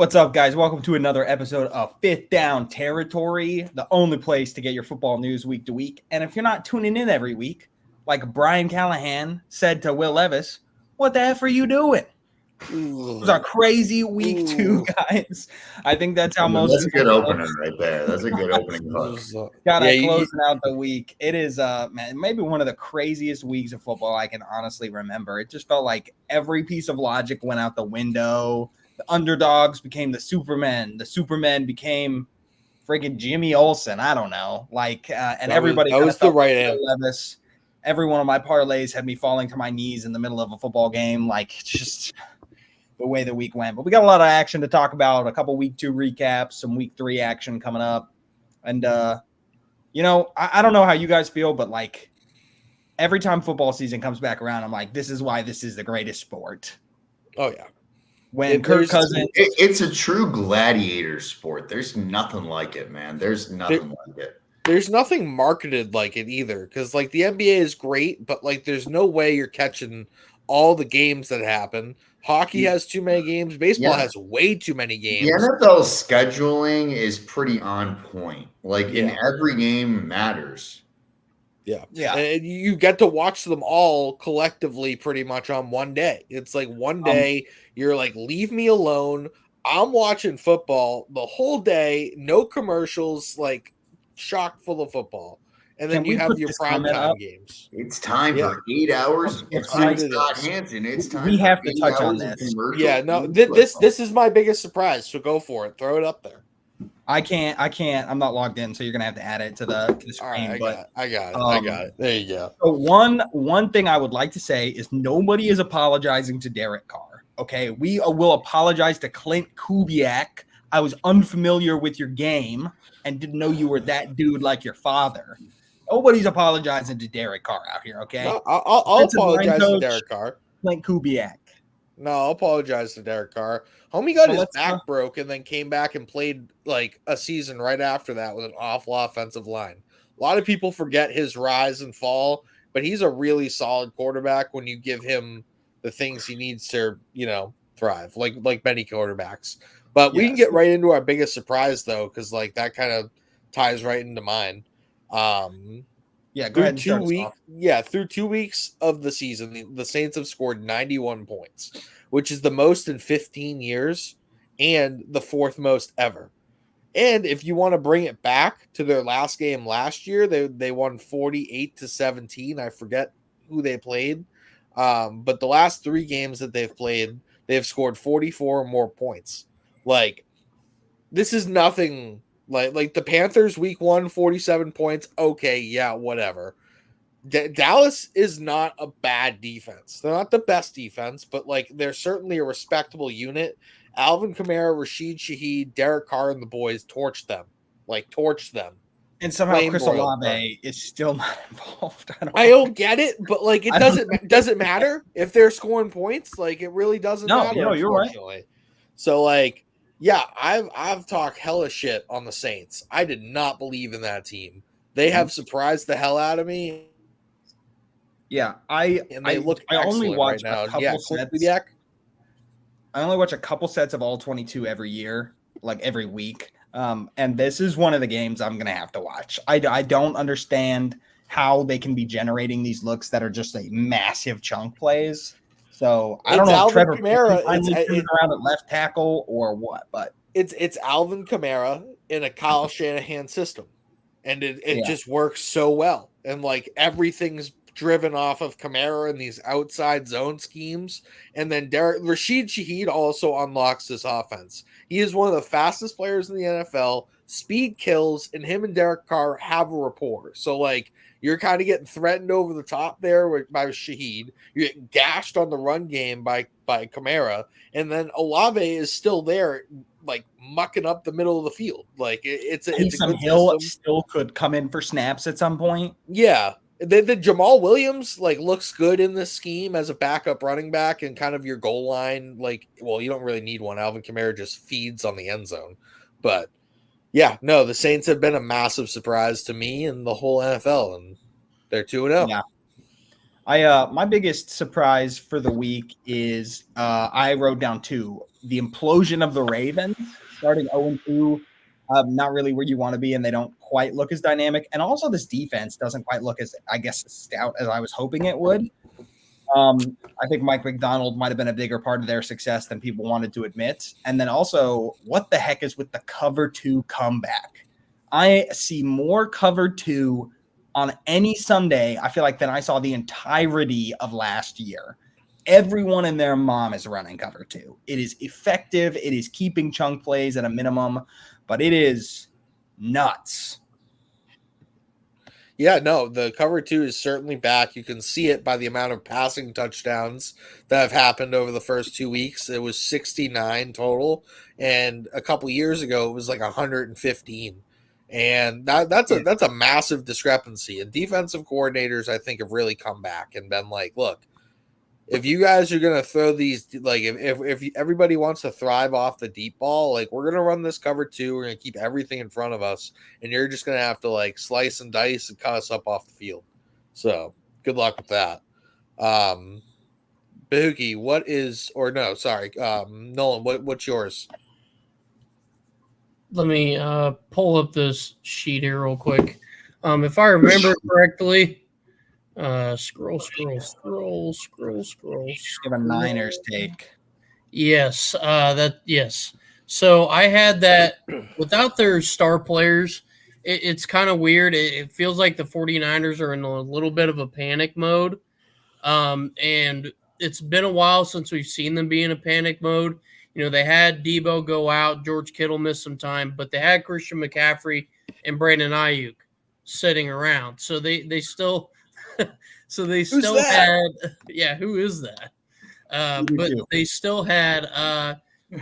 What's up, guys? Welcome to another episode of Fifth Down Territory, the only place to get your football news week to week. And if you're not tuning in every week, like Brian Callahan said to Will Levis, what the F are you doing? It was a crazy week two, guys. I think that's how most. That's a good opening right there. That's a good opening hook. Closing out the week. It is man, maybe one of the craziest weeks of football I can honestly remember. It just felt like every piece of logic went out the window. The underdogs became the Supermen. The Supermen became freaking Jimmy Olsen. I don't know. Everybody was the right answer. Levis. Every one of my parlays had me falling to my knees in the middle of a football game. Just the way the week went. But we got a lot of action to talk about. A couple week 2 recaps, some week 3 action coming up. And, I don't know how you guys feel, but every time football season comes back around, I'm like, this is why this is the greatest sport. Oh, yeah. When Kirk Cousins, it's a true gladiator sport. There's nothing like it, man. There's nothing like it. There's nothing marketed like it either, because the NBA is great, but there's no way you're catching all the games that happen. Hockey has too many games. Baseball has way too many games. The NFL scheduling is pretty on point. In every game matters. Yeah. And you get to watch them all collectively pretty much on one day. It's one day you're leave me alone. I'm watching football the whole day, no commercials, chock full of football. And then you have your primetime games. It's time for 8 hours. It's time Scott Hansen. It's time. We have to touch on this. Yeah, no, this is my biggest surprise. So go for it. Throw it up there. I can't. I'm not logged in, so you're gonna have to add it to the screen. I got it. There you go. So one thing I would like to say is nobody is apologizing to Derek Carr. Okay, we will apologize to Clint Kubiak. I was unfamiliar with your game and didn't know you were that dude like your father. Nobody's apologizing to Derek Carr out here. Okay, no, I'll apologize to Derek Carr. Clint Kubiak. No, I'll apologize to Derek Carr. Homie got his back broke and then came back and played a season right after that with an awful offensive line. A lot of people forget his rise and fall, but he's a really solid quarterback when you give him the things he needs to, thrive, like many quarterbacks. But we can get right into our biggest surprise, though, because that kind of ties right into mine. Go ahead. Through 2 weeks of the season, the Saints have scored 91 points, which is the most in 15 years and the 4th most ever. And if you want to bring it back to their last game last year, they won 48-17. I forget who they played. But the last 3 games that they've played, they've scored 44 or more points. This is nothing. Like the Panthers week 1, 47 points. Okay, yeah, whatever. Dallas is not a bad defense. They're not the best defense, but they're certainly a respectable unit. Alvin Kamara, Rashid Shaheed, Derek Carr, and the boys torched them. And somehow Chris Olave is still not involved. I don't get it, but it doesn't matter if they're scoring points. It really doesn't matter. No, you're right. So I've talked hella shit on the Saints. I did not believe in that team. They have surprised the hell out of me. Yeah, I only watch a couple sets. I only watch a couple sets of all 22 every year, every week. And this is one of the games I'm gonna have to watch. I don't understand how they can be generating these looks that are just massive chunk plays. So I don't know if Trevor Kamara around at left tackle or what, but it's Alvin Kamara in a Kyle Shanahan system, and it just works so well. And everything's driven off of Kamara and these outside zone schemes, and then Rashid Shaheed also unlocks this offense. He is one of the fastest players in the NFL. Speed kills, and him and Derek Carr have a rapport. So you're kind of getting threatened over the top there by Shaheed. You're getting gashed on the run game by Kamara. And then Olave is still there, mucking up the middle of the field. It's a good Hill still could come in for snaps at some point. Yeah. The Jamal Williams looks good in this scheme as a backup running back and kind of your goal line. You don't really need one. Alvin Kamara just feeds on the end zone. But yeah, no, the Saints have been a massive surprise to me and the whole NFL, and they're 2-0. Yeah. My biggest surprise for the week is I wrote down 2. the implosion of the Ravens, starting 0-2, not really where you want to be, and they don't quite look as dynamic. And also this defense doesn't quite look as, I guess, stout as I was hoping it would. I think Mike McDonald might have been a bigger part of their success than people wanted to admit. And then also, what the heck is with the cover 2 comeback? I see more cover 2 on any Sunday, I feel like, than I saw the entirety of last year. Everyone and their mom is running cover 2. It is effective. It is keeping chunk plays at a minimum, but it is nuts. Yeah, no, the cover 2 is certainly back. You can see it by the amount of passing touchdowns that have happened over the first 2 weeks. It was 69 total, and a couple years ago it was like 115. And that's a massive discrepancy. And defensive coordinators, I think, have really come back and been like, look, if you guys are going to throw these, like if everybody wants to thrive off the deep ball, like we're going to run this cover 2, we're going to keep everything in front of us, and you're just going to have to like slice and dice and cut us up off the field. So good luck with that. Bahookie, Nolan, what's yours? Let me pull up this sheet here real quick. If I remember correctly, scroll. Give a Niners take. Yes, yes. So I had that without their star players. It's kind of weird. It feels like the 49ers are in a little bit of a panic mode. And it's been a while since we've seen them be in a panic mode. You know, they had Debo go out, George Kittle missed some time, but they had Christian McCaffrey and Brandon Ayuk sitting around. So they still so they still had who is that? But they still had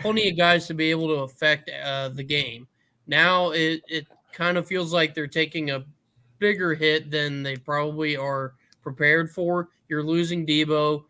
plenty of guys to be able to affect the game. Now it kind of feels like they're taking a bigger hit than they probably are prepared for. You're losing Debo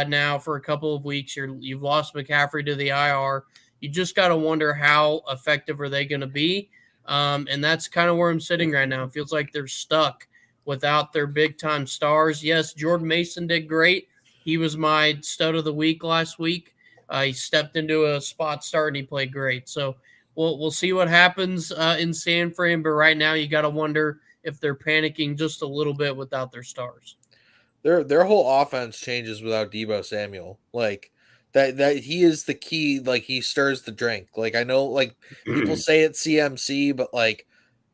now for a couple of weeks. You've lost McCaffrey to the IR. You just got to wonder how effective are they going to be. And that's kind of where I'm sitting right now. It feels like they're stuck without their big-time stars. Yes, Jordan Mason did great. He was my stud of the week last week. He stepped into a spot start and he played great. So we'll see what happens in San Fran. But right now you got to wonder if they're panicking just a little bit without their stars. Their whole offense changes without Debo Samuel. Like that he is the key. Like he stirs the drink. Like I know, like people say it's CMC, but like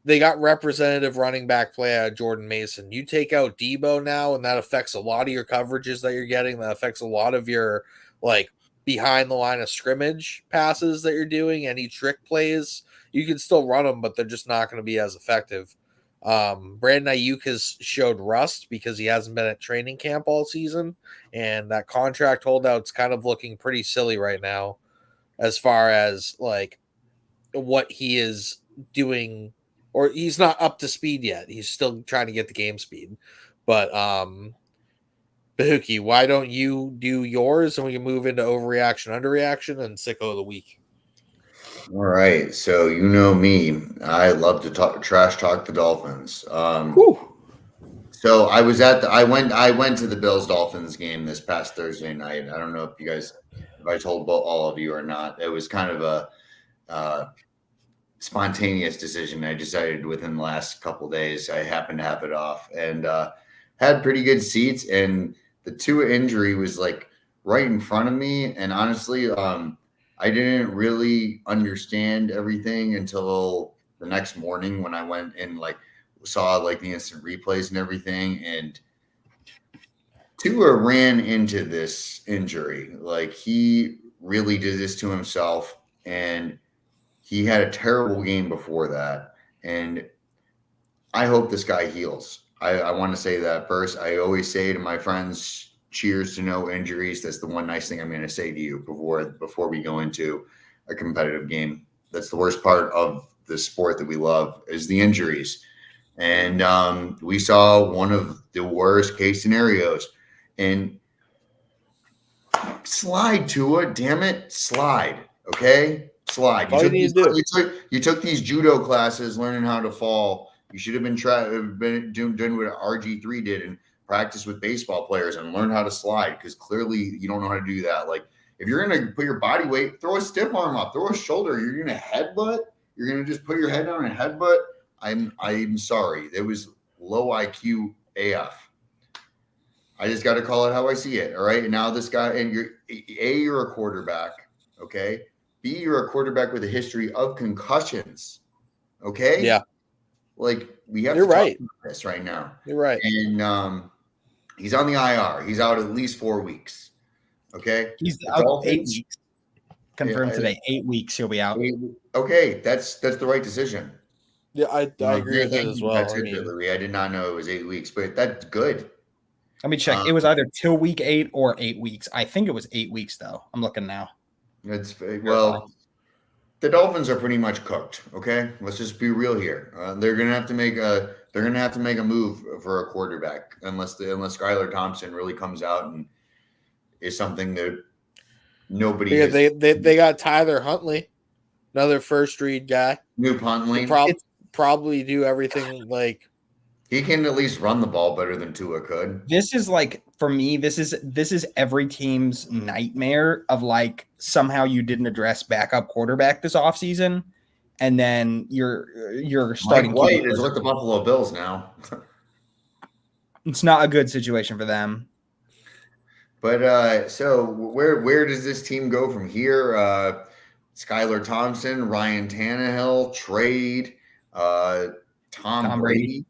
they got representative running back play out of Jordan Mason. You take out Debo now, and that affects a lot of your coverages that you're getting. That affects a lot of your like behind the line of scrimmage passes that you're doing. Any trick plays, you can still run them, but they're just not going to be as effective. Brandon Ayuk has showed rust because he hasn't been at training camp all season, and that contract holdout's kind of looking pretty silly right now as far as like what he is doing, or he's not up to speed yet. He's still trying to get the game speed. But Bahookie, why don't you do yours and we can move into overreaction, underreaction, and sicko of the week? All right, so you know me, I love to trash talk the Dolphins. So I went to the Bills Dolphins game this past Thursday night. I don't know if I told all of you or not. It was kind of a spontaneous decision. I decided within the last couple of days. I happened to have it off and had pretty good seats. And the Tua injury was like right in front of me. And honestly, I didn't really understand everything until the next morning when I went and like saw like the instant replays and everything. And Tua ran into this injury. Like he really did this to himself. And he had a terrible game before that. And I hope this guy heals. I want to say that first. I always say to my friends, cheers to no injuries. That's the one nice thing I'm going to say to you before we go into a competitive game. That's the worst part of the sport that we love is the injuries. And we saw one of the worst case scenarios. And slide, Tua, damn it, slide, okay? Slide. You took these judo classes learning how to fall. You should have been doing what RG3 did and practice with baseball players and learn how to slide because clearly you don't know how to do that. Like If you're going to put your body weight, throw a stiff arm up, throw a shoulder. You're going to headbutt. You're going to just put your head down and headbutt. I'm sorry. It was low IQ AF. I just got to call it how I see it. All right. And now this guy, and you're a quarterback. Okay. B, you're a quarterback with a history of concussions. Okay. Yeah. Like we have You're to right. talk about this right now. You're right. And he's on the IR. He's out at least 4 weeks. Okay. He's out 8 weeks. Confirmed today. 8 weeks he'll be out. Okay. That's the right decision. Yeah, I agree with that as well. That's I did not know it was 8 weeks, but that's good. Let me check. It was either till week 8 or 8 weeks. I think it was 8 weeks though. I'm looking now. Well, the Dolphins are pretty much cooked. Okay, let's just be real here. They're gonna have to make a move for a quarterback unless Skylar Thompson really comes out and is something that nobody. Yeah, they got Tyler Huntley, another first read guy. New Huntley probably do everything like. He can at least run the ball better than Tua could. This is like, for me, this is every team's nightmare of like somehow you didn't address backup quarterback this offseason, and then you're starting. Mike White is with the Buffalo Bills now. It's not a good situation for them. But so where does this team go from here? Skylar Thompson, Ryan Tannehill, trade, Tom Brady.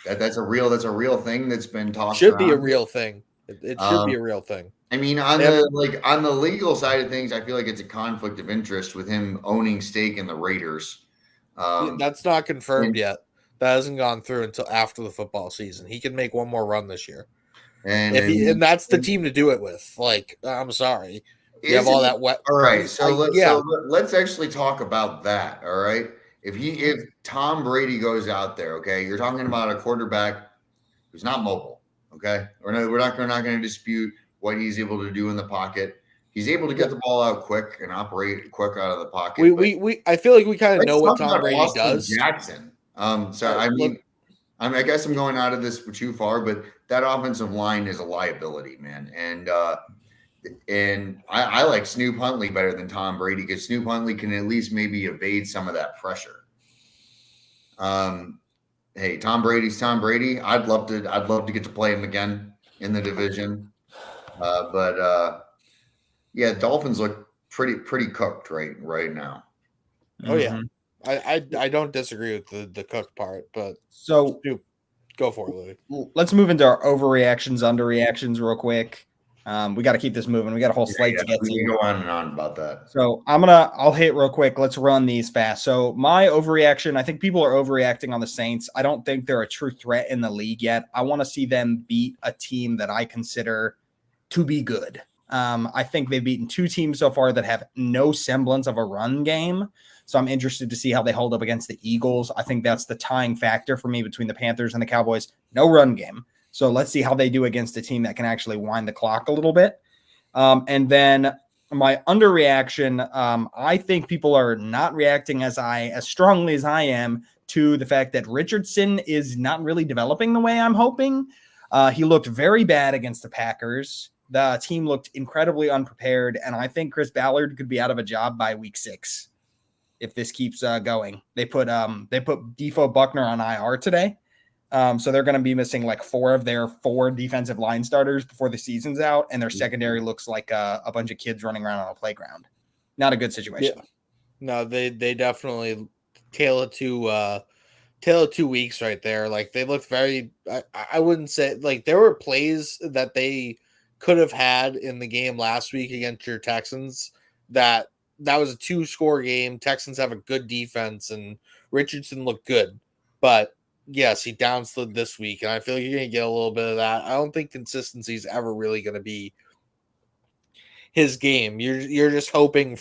That's a real thing that's been talked. Should be a real thing. It should be a real thing. I mean, on the legal side of things, I feel like it's a conflict of interest with him owning stake in the Raiders. That's not confirmed yet. That hasn't gone through until after the football season. He can make one more run this year, and that's the team to do it with. Like, I'm sorry, you have all that wet. All right, so let's actually talk about that. All right. If Tom Brady goes out there, okay, you're talking about a quarterback who's not mobile, okay? We're not going to dispute what he's able to do in the pocket. He's able to get the ball out quick and operate quick out of the pocket. I feel like we kind of know what Tom Brady does. Jackson. I guess I'm going out of this too far, but that offensive line is a liability, man. And I like Snoop Huntley better than Tom Brady because Snoop Huntley can at least maybe evade some of that pressure. Hey, Tom Brady's Tom Brady. I'd love to get to play him again in the division. Yeah, Dolphins look pretty cooked right now. Oh yeah, I don't disagree with the cooked part, but so go for it, Louie. Let's move into our overreactions, underreactions, real quick. We got to keep this moving. We got a whole slate to get to. We can go on and on about that. So I'll hit real quick. Let's run these fast. So my overreaction, I think people are overreacting on the Saints. I don't think they're a true threat in the league yet. I want to see them beat a team that I consider to be good. I think they've beaten 2 teams so far that have no semblance of a run game. So I'm interested to see how they hold up against the Eagles. I think that's the tying factor for me between the Panthers and the Cowboys. No run game. So let's see how they do against a team that can actually wind the clock a little bit. And then my underreaction, I think people are not reacting as strongly as I am to the fact that Richardson is not really developing the way I'm hoping. He looked very bad against the Packers. The team looked incredibly unprepared, and I think Chris Ballard could be out of a job by week 6 if this keeps going. They put Defoe Buckner on IR today. So they're going to be missing like 4 of their 4 defensive line starters before the season's out, and their secondary looks like a bunch of kids running around on a playground. Not a good situation. Yeah. No, they definitely tail of 2 weeks right there. Like they looked very. I wouldn't say like there were plays that they could have had in the game last week against your Texans that was a 2-score game. Texans have a good defense, and Richardson looked good, but. Yes, he downslid this week, and I feel like you're going to get a little bit of that. I don't think consistency is ever really going to be his game. You're just hoping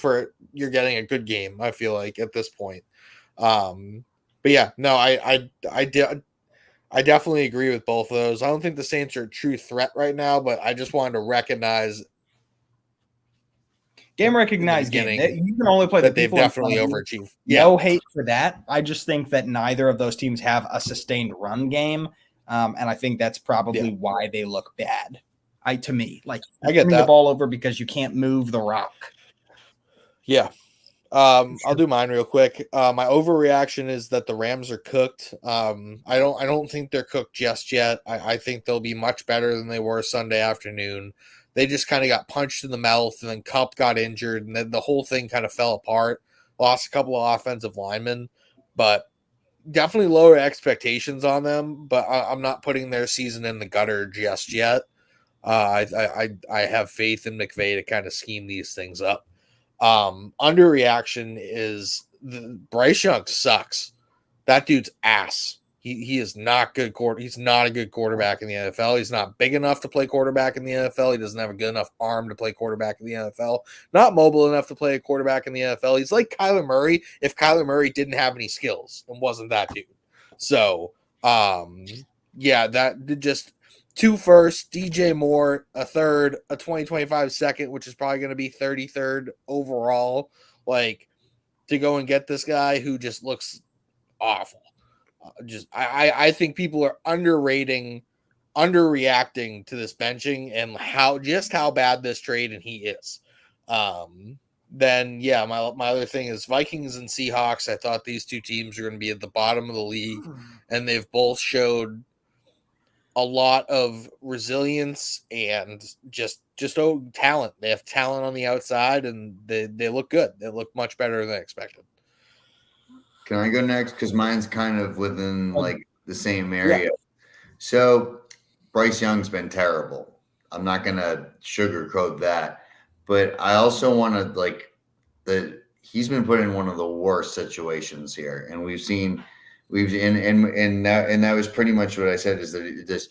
you're getting a good game, I feel like, at this point. But yeah, no, I definitely agree with both of those. I don't think the Saints are a true threat right now, but I just wanted to recognize game. You can only play that they've definitely overachieved. Yeah. No hate for that. I just think that neither of those teams have a sustained run game. And I think that's probably why they look bad. To me, like I get turning that. the ball over because you can't move the rock. Yeah. I'll do mine real quick. My overreaction is that the Rams are cooked. I don't think they're cooked just yet. I think they'll be much better than they were Sunday afternoon. They just kind of got punched in the mouth, and then Kupp got injured, and then the whole thing kind of fell apart. Lost a couple of offensive linemen, but definitely lower expectations on them. But I'm not putting their season in the gutter just yet. I have faith in McVay to kind of scheme these things up. Underreaction is Bryce Young sucks. That dude's ass. He is not good. He's not a good quarterback in the NFL. He's not big enough to play quarterback in the NFL. He doesn't have a good enough arm to play quarterback in the NFL. Not mobile enough to play a quarterback in the NFL. He's like Kyler Murray if Kyler Murray didn't have any skills and wasn't that dude. So, yeah, that just 2 firsts, DJ Moore, a third, a 2025 second, which is probably going to be 33rd overall. Like, to go and get this guy who just looks awful. I think people are underreacting to this benching and how bad this trade and he is. Then yeah, my other thing is Vikings and Seahawks. I thought these two teams are going to be at the bottom of the league, and they've both showed a lot of resilience and just talent. They have talent on the outside, and they look good. They look much better than expected. Can I go next? Because mine's kind of within like the same area. Yeah. So Bryce Young's been terrible. I'm not gonna sugarcoat that, but I also want to he's been put in one of the worst situations here, and that was pretty much what I said is that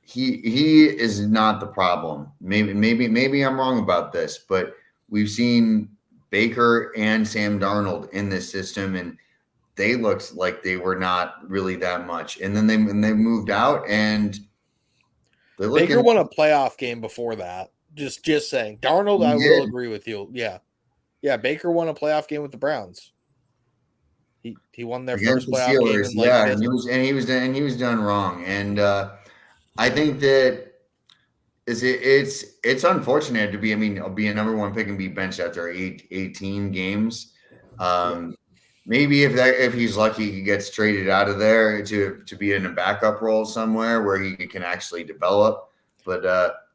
he is not the problem. Maybe I'm wrong about this, but we've seen Baker and Sam Darnold in this system, and they looked like they were not really that much. And then they moved out, and Baker won a playoff game before that. Just saying, Darnold, I will agree with you. Yeah. Baker won a playoff game with the Browns. He won their first playoff game. And he was done wrong. And I think that it's unfortunate to be a number one pick and be benched after 18 games. Maybe if he's lucky, he gets traded out of there to be in a backup role somewhere where he can actually develop. But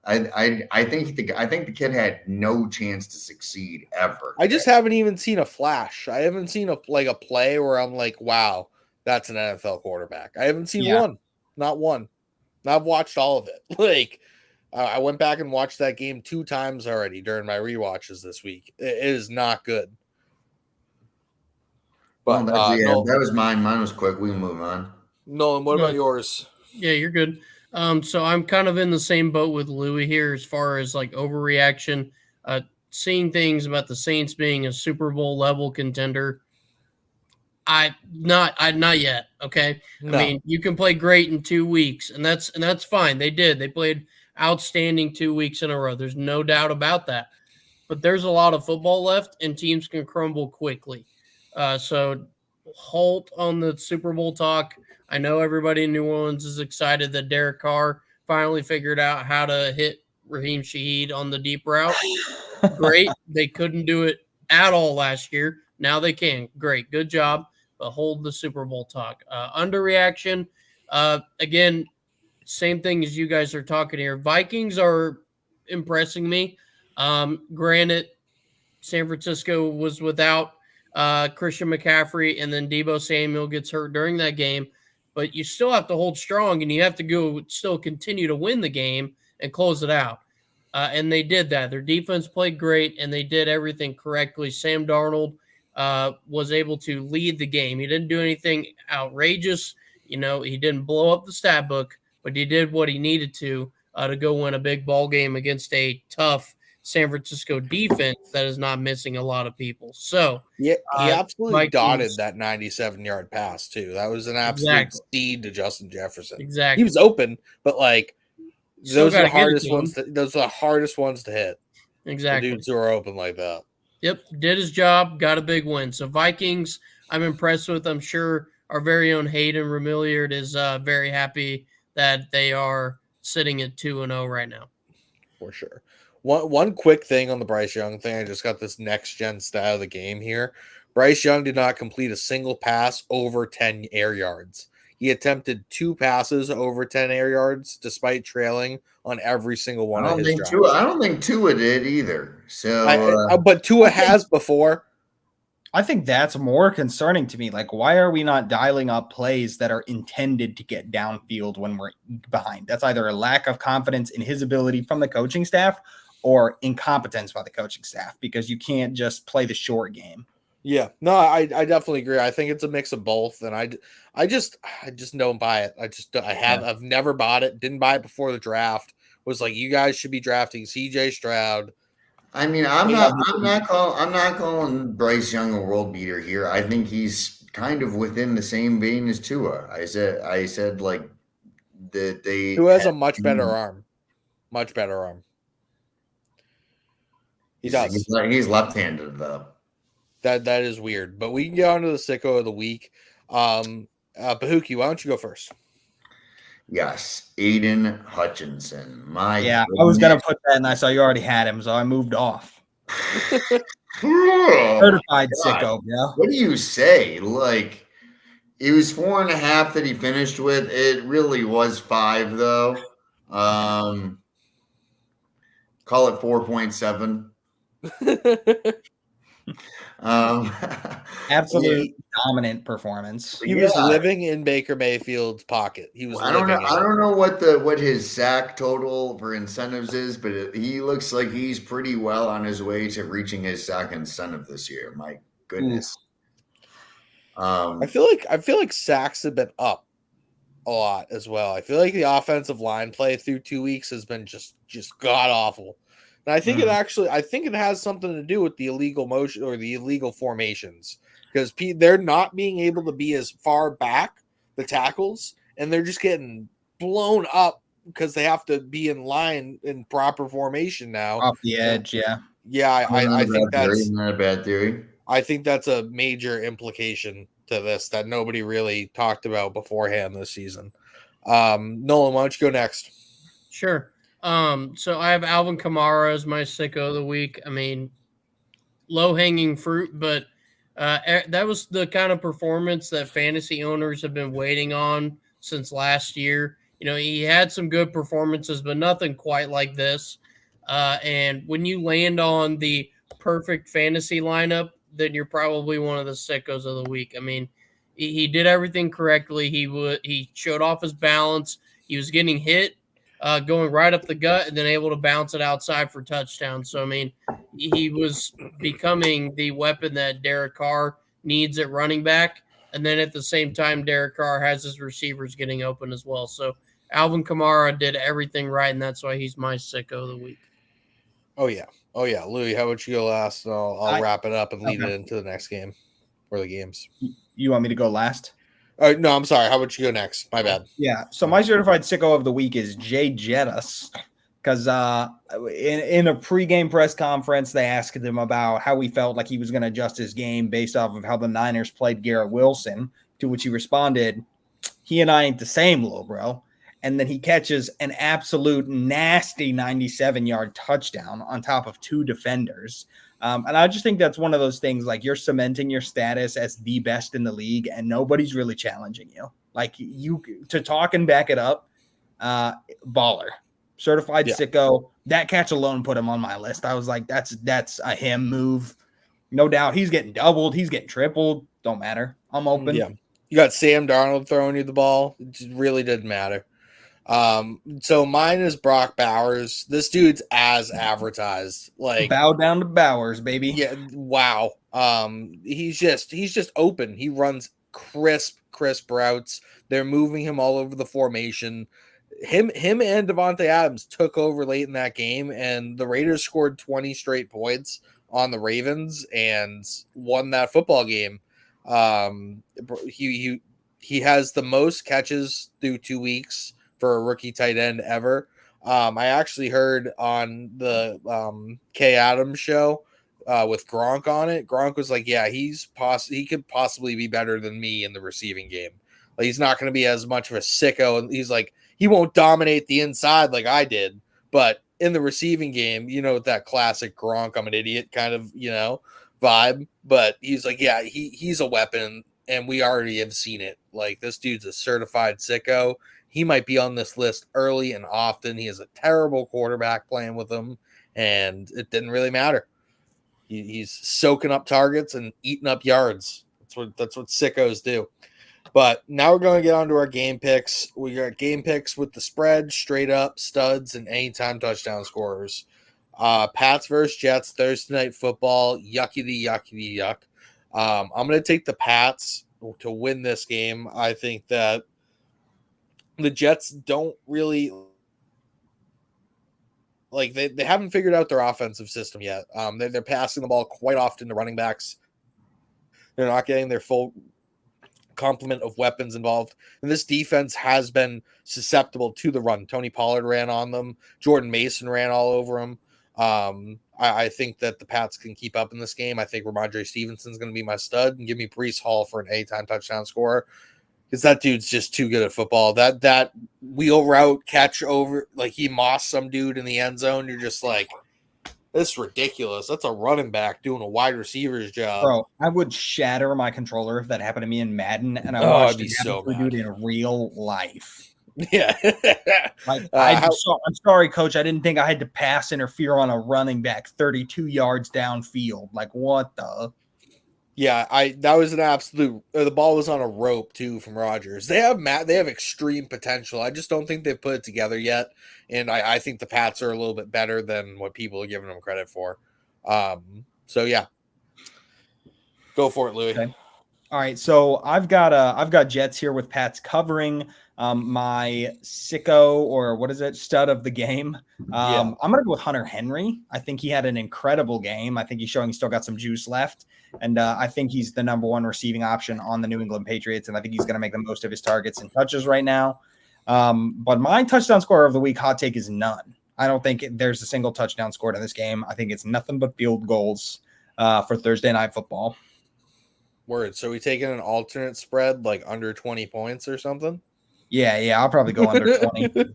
I think the kid had no chance to succeed ever. I just haven't even seen a flash. I haven't seen a play where I'm like, wow, that's an NFL quarterback. I haven't seen one, not one. I've watched all of it. I went back and watched that game 2 times already during my rewatches this week. It is not good. But that was mine. Mine was quick. We can move on. Nolan, what about yours? Yeah, you're good. So I'm kind of in the same boat with Louie here as far as like overreaction. Seeing things about the Saints being a Super Bowl level contender. Not yet. Okay. No. I mean, you can play great in 2 weeks, and that's fine. They did. They played outstanding 2 weeks in a row. There's no doubt about that. But there's a lot of football left, and teams can crumble quickly. So halt on the Super Bowl talk. I know everybody in New Orleans is excited that Derek Carr finally figured out how to hit Raheem Shaheed on the deep route. Great. They couldn't do it at all last year. Now they can. Great. Good job. But hold the Super Bowl talk. Underreaction. Again, same thing as you guys are talking here. Vikings are impressing me. Granted, San Francisco was without Christian McCaffrey, and then Deebo Samuel gets hurt during that game. But you still have to hold strong, and you have to still continue to win the game and close it out. And they did that. Their defense played great, and they did everything correctly. Sam Darnold was able to lead the game. He didn't do anything outrageous. He didn't blow up the stat book, but he did what he needed to go win a big ball game against a tough San Francisco defense that is not missing a lot of people. So yeah, he absolutely dotted that 97-yard pass too. That was an absolute steed to Justin Jefferson. Exactly. He was open, but those are the hardest ones. Those are the hardest ones to hit. Exactly. The dudes who are open like that. Yep, did his job, got a big win. So Vikings, I'm impressed with. I'm sure our very own Hayden Remilliard is very happy that they are sitting at 2-0 right now. For sure. One quick thing on the Bryce Young thing. I just got this next gen stat of the game here. Bryce Young did not complete a single pass over 10 air yards. He attempted 2 passes over 10 air yards despite trailing on every single one of his drives. I don't think Tua did either. So, but Tua has before. I think that's more concerning to me. Like, why are we not dialing up plays that are intended to get downfield when we're behind? That's either a lack of confidence in his ability from the coaching staff or incompetence by the coaching staff, because you can't just play the short game. Yeah, no, I definitely agree. I think it's a mix of both, and I just don't buy it. I've never bought it. Didn't buy it before the draft. Was like, you guys should be drafting CJ Stroud. I mean, I'm not calling Bryce Young a world beater here. I think he's kind of within the same vein as Tua. I said like that they Tua has a much better arm. Much better arm. He does. He's left-handed though. That is weird. But we can get on to the sicko of the week. Bahookie, why don't you go first? Yes, Aiden Hutchinson. I was gonna put that, and I saw you already had him, so I moved off. Certified sicko, yeah. What do you say? Like, it was 4.5 that he finished with. It really was 5 though. Call it 4.7. Absolute dominant performance. He was living in Baker Mayfield's pocket. He was. I don't know what his sack total for incentives is, but he looks like he's pretty well on his way to reaching his sack incentive this year. My goodness. I feel like sacks have been up a lot as well. I feel like the offensive line play through 2 weeks has been just god awful. And I think it has something to do with the illegal motion or the illegal formations, because they're not being able to be as far back, the tackles, and they're just getting blown up because they have to be in line in proper formation now. Off the edge, yeah. Yeah, I think that's not a bad theory. I think that's a major implication to this that nobody really talked about beforehand this season. Nolan, why don't you go next? Sure. So I have Alvin Kamara as my sicko of the week. I mean, low-hanging fruit, but that was the kind of performance that fantasy owners have been waiting on since last year. You know, he had some good performances, but nothing quite like this. And when you land on the perfect fantasy lineup, then you're probably one of the sickos of the week. I mean, he did everything correctly. He showed off his balance. He was getting hit, going right up the gut, and then able to bounce it outside for touchdown. So, I mean, he was becoming the weapon that Derek Carr needs at running back. And then at the same time, Derek Carr has his receivers getting open as well. So Alvin Kamara did everything right, and that's why he's my sicko of the week. Oh, yeah. Louie, how about you go last? I'll wrap it up and lead it into the next game or the games. You want me to go last? No, I'm sorry. How about you go next? My bad. Yeah. So my certified sicko of the week is Jay Jettis, because in a pregame press conference, they asked him about how he felt like he was going to adjust his game based off of how the Niners played Garrett Wilson, to which he responded, "He and I ain't the same, little bro." And then he catches an absolute nasty 97-yard touchdown on top of 2 defenders. And I just think that's one of those things, like, you're cementing your status as the best in the league and nobody's really challenging you. Like, you to talk and back it up, baller. Certified sicko. That catch alone put him on my list. I was like, that's a him move. No doubt. He's getting doubled. He's getting tripled. Don't matter. I'm open. Yeah. You got Sam Darnold throwing you the ball. It just really didn't matter. So mine is Brock Bowers. This dude's as advertised. Like, bow down to Bowers, baby. Yeah, wow. He's just open. He runs crisp routes. They're moving him all over the formation. Him and Devontae Adams took over late in that game, and the Raiders scored 20 straight points on the Ravens and won that football game. He has the most catches through 2 weeks for a rookie tight end ever. I actually heard on the Kay Adams show with Gronk on it. Gronk was like, "Yeah, he could possibly be better than me in the receiving game." Like, he's not going to be as much of a sicko, and he's like, he won't dominate the inside like I did, but in the receiving game, that classic Gronk, I'm an idiot kind of, vibe. But he's like, yeah, he's a weapon, and we already have seen it. Like, this dude's a certified sicko. He might be on this list early and often. He has a terrible quarterback playing with him, and it didn't really matter. He's soaking up targets and eating up yards. That's what sickos do. But now we're going to get on to our game picks. We got game picks with the spread, straight up, studs, and anytime touchdown scorers. Pats versus Jets, Thursday night football. Yuck. I'm going to take the Pats to win this game. I think that the Jets don't really they haven't figured out their offensive system yet. They're passing the ball quite often to running backs. They're not getting their full complement of weapons involved, and this defense has been susceptible to the run. Tony Pollard ran on them. Jordan Mason ran all over them. I think that the Pats can keep up in this game. I think Ramondre Stevenson's going to be my stud, and give me Breece Hall for an anytime touchdown scorer, because that dude's just too good at football. That wheel route catch over, like he mossed some dude in the end zone. You're just like, this is ridiculous. That's a running back doing a wide receiver's job. Bro, I would shatter my controller if that happened to me in Madden, and I watched it happen to a dude in real life. Yeah. I'm sorry, coach. I didn't think I had to pass interfere on a running back 32 yards downfield. Like, what the? Yeah, that was an absolute. The ball was on a rope too from Rodgers. They have extreme potential. I just don't think they've put it together yet, and I think the Pats are a little bit better than what people are giving them credit for. So yeah, go for it, Louie. Okay. All right, so I've got Jets here with Pats covering. My sicko, or what is it, stud of the game. I'm gonna go with Hunter Henry. I think he had an incredible game. I think he's showing he's still got some juice left, and I think he's the number one receiving option on the New England Patriots, and I think he's gonna make the most of his targets and touches right now. But my touchdown scorer of the week hot take is none. I don't think there's a single touchdown scored in this game. I think it's nothing but field goals for Thursday Night Football. Word. So we taking an alternate spread, like under 20 points or something? Yeah, I'll probably go under 20.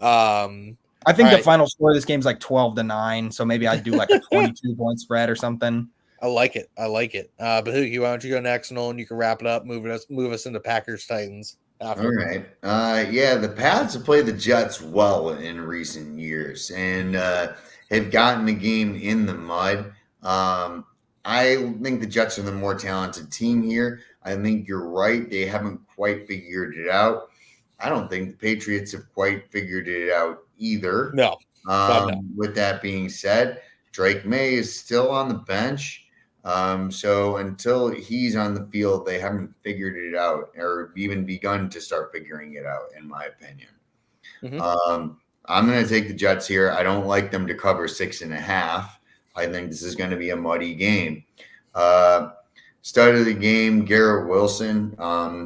I think the final score of this game is like 12-9, so maybe I'd do like a 22-point spread or something. I like it. Bahookie, why don't you go next, Nolan? You can wrap it up, move us into Packers Titans. After. All right. The Pats have played the Jets well in recent years and have gotten the game in the mud. I think the Jets are the more talented team here. I think you're right. They haven't quite figured it out. I don't think the Patriots have quite figured it out either. No. With that being said, Drake May is still on the bench. So until he's on the field, they haven't figured it out or even begun to start figuring it out, in my opinion. Mm-hmm. I'm going to take the Jets here. I don't like them to cover 6.5. I think this is going to be a muddy game. Start of the game, Garrett Wilson.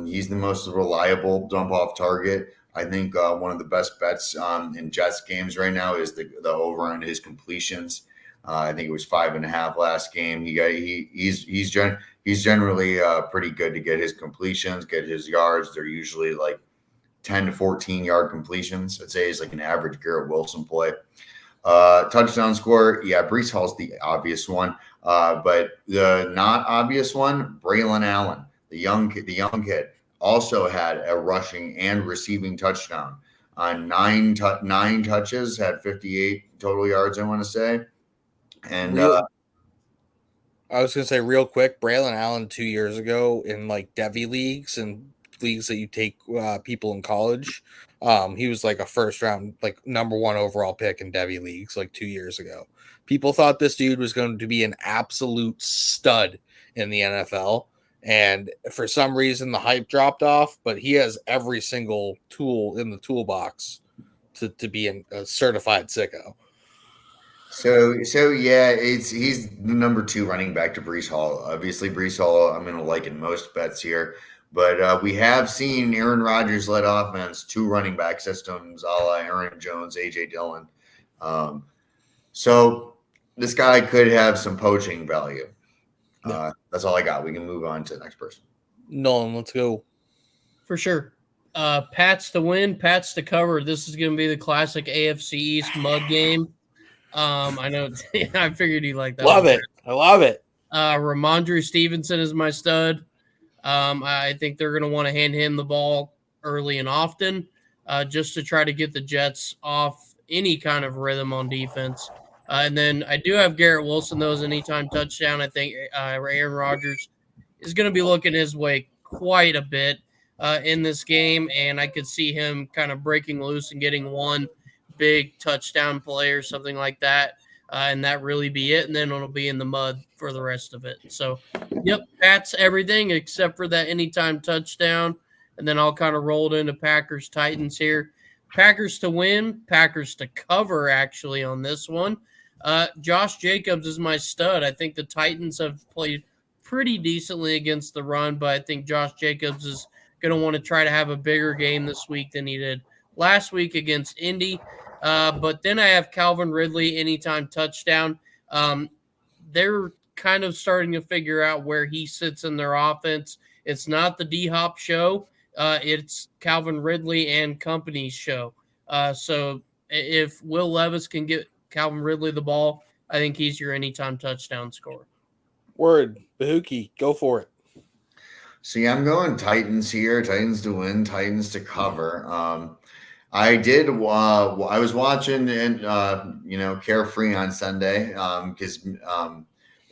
He's the most reliable dump-off target. I think one of the best bets in Jets games right now is the over on his completions. I think it was 5.5 last game. He's generally pretty good to get his completions, get his yards. They're usually like 10 to 14 yard completions. I'd say it's like an average Garrett Wilson play. Touchdown score, Breece Hall's the obvious one, but the not obvious one, Braylon Allen, the young kid, also had a rushing and receiving touchdown on nine touches, had 58 total yards, I want to say. And I was going to say real quick, Braylon Allen 2 years ago in like Devy leagues and leagues that you take people in college. He was like a first round, like number one overall pick in Devy leagues like 2 years ago. People thought this dude was going to be an absolute stud in the NFL. And for some reason, the hype dropped off, but he has every single tool in the toolbox to be a certified sicko. So yeah, he's the number 2 running back to Breece Hall. Obviously, Breece Hall, I'm going to like in most bets here. But we have seen Aaron Rodgers-led offense, 2 running back systems, a la Aaron Jones, A.J. Dillon. So this guy could have some poaching value. That's all I got. We can move on to the next person. Nolan, let's go. For sure. Pats to win, Pats to cover. This is going to be the classic AFC East mud game. I know. I figured you like that. Love it. I love it. Ramondre Stevenson is my stud. I think they're going to want to hand him the ball early and often, just to try to get the Jets off any kind of rhythm on defense. And then I do have Garrett Wilson, though, as an anytime touchdown. I think Aaron Rodgers is going to be looking his way quite a bit in this game, and I could see him kind of breaking loose and getting one big touchdown play or something like that, and that really be it, and then it'll be in the mud for the rest of it. So, yep, Pats everything except for that anytime touchdown, and then I'll kind of roll it into Packers-Titans here. Packers to win, Packers to cover, actually, on this one. Josh Jacobs is my stud. I think the Titans have played pretty decently against the run, but I think Josh Jacobs is going to want to try to have a bigger game this week than he did last week against Indy. But then I have Calvin Ridley, anytime touchdown. They're kind of starting to figure out where he sits in their offense. It's not the D-Hop show. It's Calvin Ridley and company's show. So if Will Levis can get Calvin Ridley the ball, I think he's your anytime touchdown scorer. Word. Bahookie, go for it. See, I'm going Titans here. Titans to win, Titans to cover. I did. I was watching and Carefree on Sunday because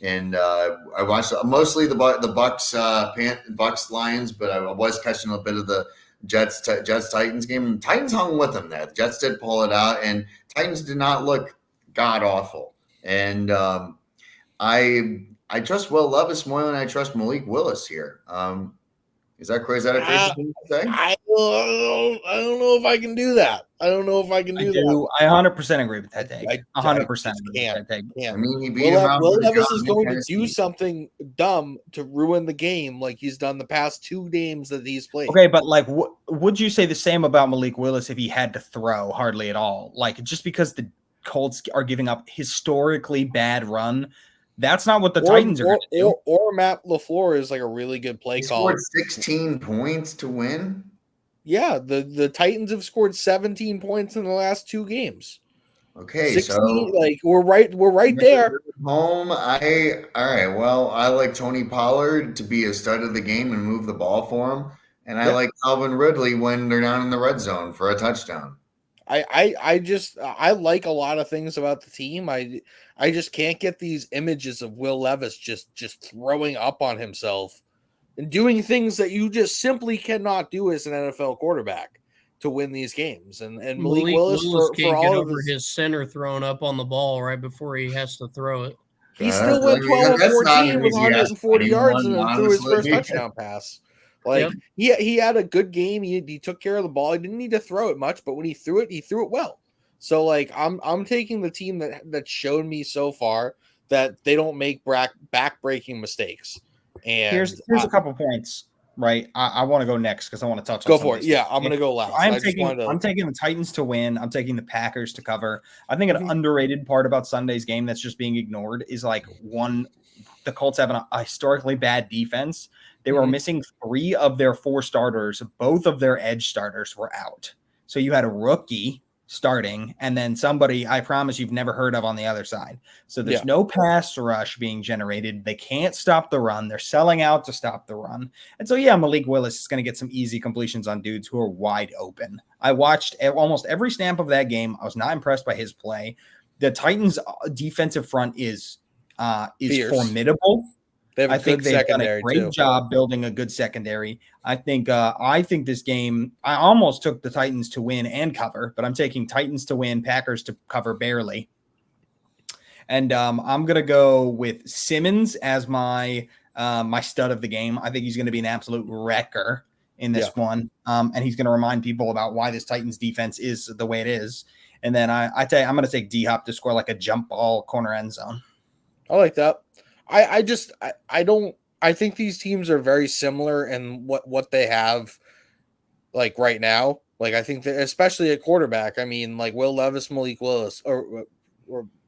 I watched mostly the Bucks Lions, but I was catching a bit of the Jets Titans game. Titans hung with them there. The Jets did pull it out, and Titans did not look god awful. And I trust Will Levis more than I trust Malik Willis here. Is that crazy? Is that a crazy thing to say? I don't know if I can do that. I don't know if I can do that. I 100% agree with that take. 100% can't. I mean, he beat him out. Will Levis is going to do something dumb to ruin the game like he's done the past 2 games that he's played. Okay, but like, would you say the same about Malik Willis if he had to throw hardly at all? Like, just because the Colts are giving up historically bad run, that's not what the Titans are going to do. Or Matt LaFleur is like a really good play call. Scored 16 points to win. Yeah, the Titans have scored 17 points in the last 2 games. Okay, 16, so like we're right there. Home, all right. Well, I like Tony Pollard to be a stud of the game and move the ball for him, and I like Calvin Ridley when they're down in the red zone for a touchdown. I like a lot of things about the team. I just can't get these images of Will Levis just throwing up on himself and doing things that you just simply cannot do as an NFL quarterback to win these games. And Malik Willis can't get over his center throwing up on the ball right before he has to throw it. He still went 12-14 with 140 yards and threw his first touchdown pass. Like he had a good game. He took care of the ball. He didn't need to throw it much, but when he threw it well. So like I'm taking the team that showed me so far that they don't make back-breaking mistakes. And here's a couple points, right? I want to go next because I want to touch on go for it. Yeah, I'm going to go last. I'm taking the Titans to win. I'm taking the Packers to cover. I think an underrated part about Sunday's game that's just being ignored is like the Colts have a historically bad defense. They were missing 3 of their 4 starters. Both of their edge starters were out. So you had a rookie starting and then somebody I promise you've never heard of on the other side. So there's no pass rush being generated. They can't stop the run. They're selling out to stop the run. And so, Malik Willis is going to get some easy completions on dudes who are wide open. I watched almost every snap of that game. I was not impressed by his play. The Titans' defensive front is formidable. I think they've done a great job building a good secondary. I think this game, I almost took the Titans to win and cover, but I'm taking Titans to win, Packers to cover barely. And I'm going to go with Simmons as my stud of the game. I think he's going to be an absolute wrecker in this one. And he's going to remind people about why this Titans defense is the way it is. And then I'm going to take D-Hop to score like a jump ball corner end zone. I like that. I think these teams are very similar in what they have like right now. Like I think that especially at quarterback, I mean like Will Levis, Malik Willis or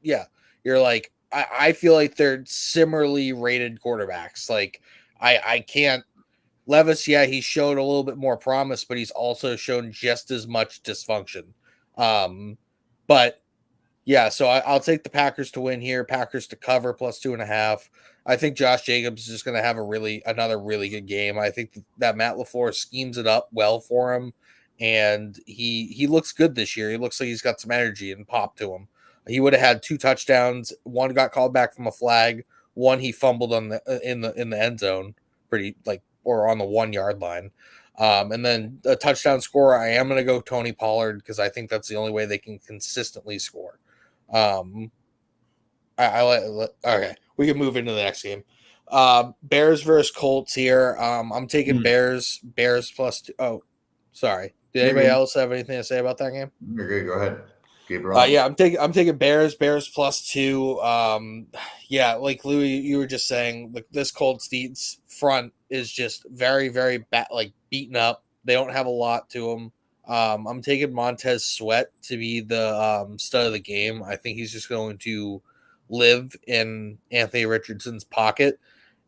you're like, I feel like they're similarly rated quarterbacks. Like I can't Levis, yeah, he showed a little bit more promise, but he's also shown just as much dysfunction. But yeah, so I'll take the Packers to win here. Packers to cover plus 2.5. I think Josh Jacobs is just going to have another really good game. I think that Matt LaFleur schemes it up well for him, and he looks good this year. He looks like he's got some energy and pop to him. He would have had 2 touchdowns. One got called back from a flag. One he fumbled in the end zone, or on the 1 yard line. And then a touchdown scorer. I am going to go Tony Pollard because I think that's the only way they can consistently score. Okay, we can move into the next game. Bears versus Colts here. I'm taking Bears plus 2. Oh, sorry. Did anybody else have anything to say about that game? You're good. Go ahead. Yeah, I'm taking Bears plus 2. Yeah, like Louie, you were just saying, like this Colts front is just very, very bad, like beaten up. They don't have a lot to them. I'm taking Montez Sweat to be the stud of the game. I think he's just going to live in Anthony Richardson's pocket,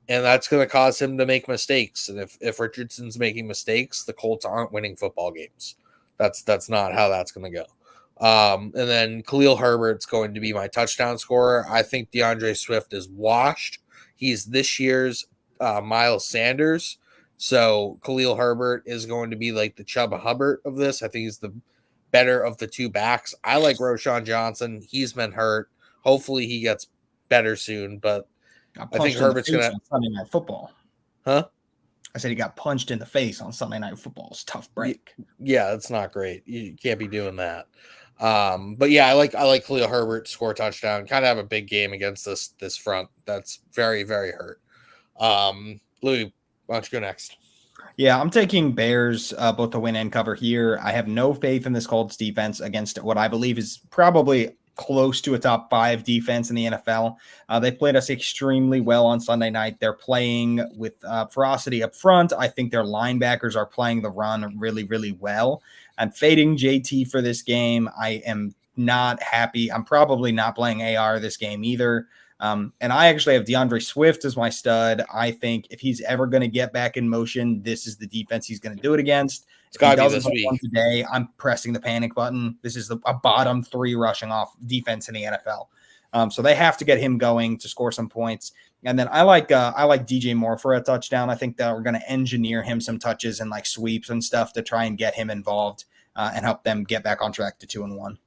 and that's going to cause him to make mistakes. And if Richardson's making mistakes, the Colts aren't winning football games. That's not how that's going to go. And then Khalil Herbert's going to be my touchdown scorer. I think DeAndre Swift is washed. He's this year's Miles Sanders. So Khalil Herbert is going to be like the Chuba Hubbard of this. I think he's the better of the 2 backs. I like Roschon Johnson. He's been hurt. Hopefully he gets better soon, but I think Herbert's going to Sunday Night Football. Huh? I said he got punched in the face on Sunday Night Football. It's a tough break. Yeah, that's not great. You can't be doing that. But yeah, I like Khalil Herbert to score a touchdown. Kind of have a big game against this front that's very, very hurt. Louis, why don't you go next? Yeah, I'm taking Bears both to win and cover here. I have no faith in this Colts defense against what I believe is probably close to a top 5 defense in the NFL. They played us extremely well on Sunday night. They're playing with ferocity up front. I think their linebackers are playing the run really, really well. I'm fading JT for this game. I am not happy. I'm probably not playing AR this game either. And I actually have DeAndre Swift as my stud. I think if he's ever going to get back in motion, this is the defense he's going to do it against. It's got to be this week. Today, I'm pressing the panic button. This is a bottom 3 rushing off defense in the NFL. So they have to get him going to score some points. And then I like DJ Moore for a touchdown. I think that we're going to engineer him some touches and like sweeps and stuff to try and get him involved and help them get back on track to 2-1.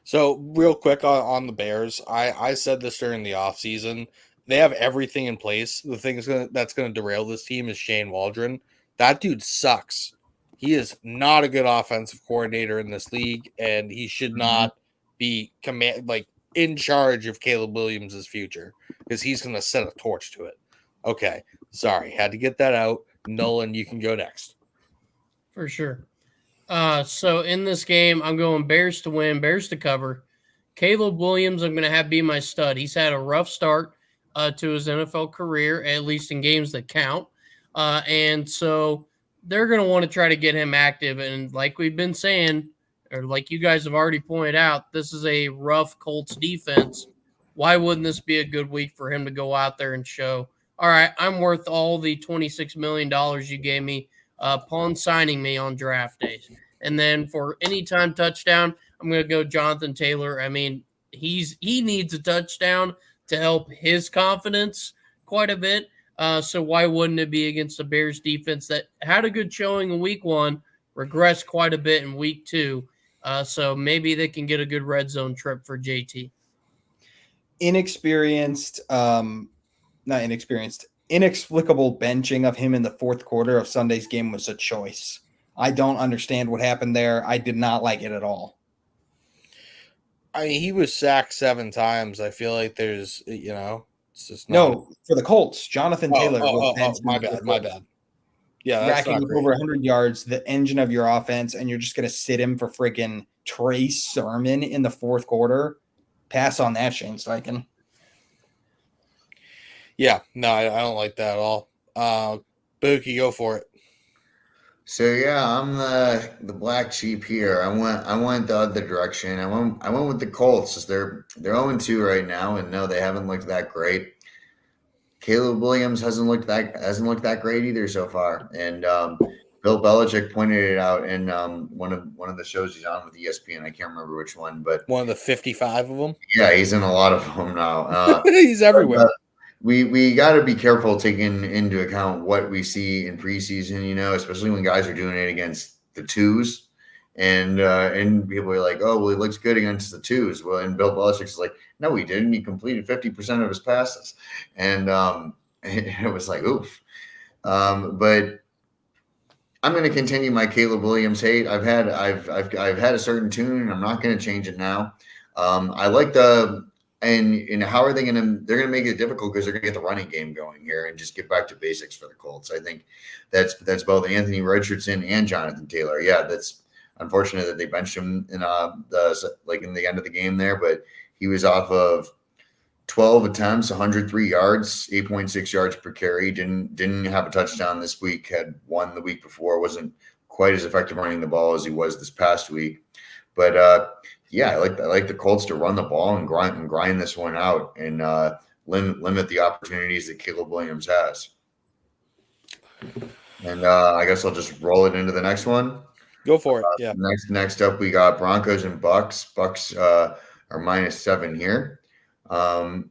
So real quick on the Bears, I said this during the offseason. They have everything in place. The thing that's going to derail this team is Shane Waldron. That dude sucks. He is not a good offensive coordinator in this league, and he should not be in charge of Caleb Williams' future because he's going to set a torch to it. Okay, sorry, had to get that out. Nolan, you can go next. For sure. So in this game, I'm going Bears to win, Bears to cover. Caleb Williams, I'm going to have be my stud. He's had a rough start to his NFL career, at least in games that count. And so they're going to want to try to get him active. And like we've been saying, or like you guys have already pointed out, this is a rough Colts defense. Why wouldn't this be a good week for him to go out there and show, all right, I'm worth all the $26 million you gave me upon signing me on draft days. And then for anytime touchdown, I'm going to go Jonathan Taylor. I mean, he needs a touchdown to help his confidence quite a bit. So why wouldn't it be against the Bears defense that had a good showing in week 1, regressed quite a bit in week 2. So maybe they can get a good red zone trip for JT. Inexplicable benching of him in the fourth quarter of Sunday's game was a choice. I don't understand what happened there. I did not like it at all. I mean, he was sacked 7 times. I feel like there's, it's just no for the Colts. Jonathan Taylor. My bad. Yeah, that's racking over 100 yards, the engine of your offense, and you're just going to sit him for freaking Trey Sermon in the fourth quarter. Pass on that, Shane Steichen. Yeah, no, I don't like that at all. Bahookie, go for it. So yeah, I'm the black sheep here. I went the other direction. I went with the Colts. They're 0-2 right now, and no, they haven't looked that great. Caleb Williams hasn't looked that great either so far. And Bill Belichick pointed it out in one of the shows he's on with ESPN. I can't remember which one, but one of the 55 of them. Yeah, he's in a lot of them now. He's everywhere. We got to be careful taking into account what we see in preseason, especially when guys are doing it against the twos, and people are like, oh, well, he looks good against the twos. Well, and Bill Belichick's like, no, he didn't. He completed 50% of his passes, and it was like, oof. But I'm going to continue my Caleb Williams hate. I've had a certain tune, and I'm not going to change it now. I like and how are they going to? They're going to make it difficult because they're going to get the running game going here and just get back to basics for the Colts. I think that's both Anthony Richardson and Jonathan Taylor. Yeah, that's unfortunate that they benched him in the end of the game there, but he was off of 12 attempts, 103 yards, 8.6 yards per carry. Didn't have a touchdown this week. Had one the week before. Wasn't quite as effective running the ball as he was this past week. But yeah, I like the Colts to run the ball and grind this one out and limit the opportunities that Caleb Williams has. And I guess I'll just roll it into the next one. Go for it. Yeah. Next up, we got Broncos and Bucks. Bucks are -7 here. I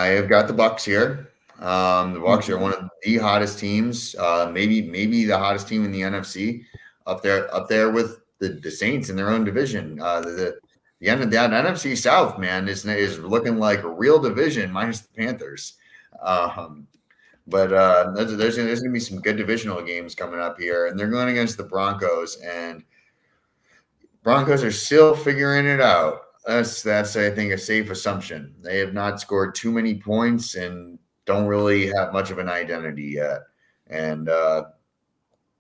have got the Bucks here. The Bucks are one of the hottest teams, maybe the hottest team in the NFC, up there with the Saints in their own division. The NFC South, man, is looking like a real division minus the Panthers. But there's going to be some good divisional games coming up here, and they're going against the Broncos, and Broncos are still figuring it out. That's I think a safe assumption. They have not scored too many points and don't really have much of an identity yet. And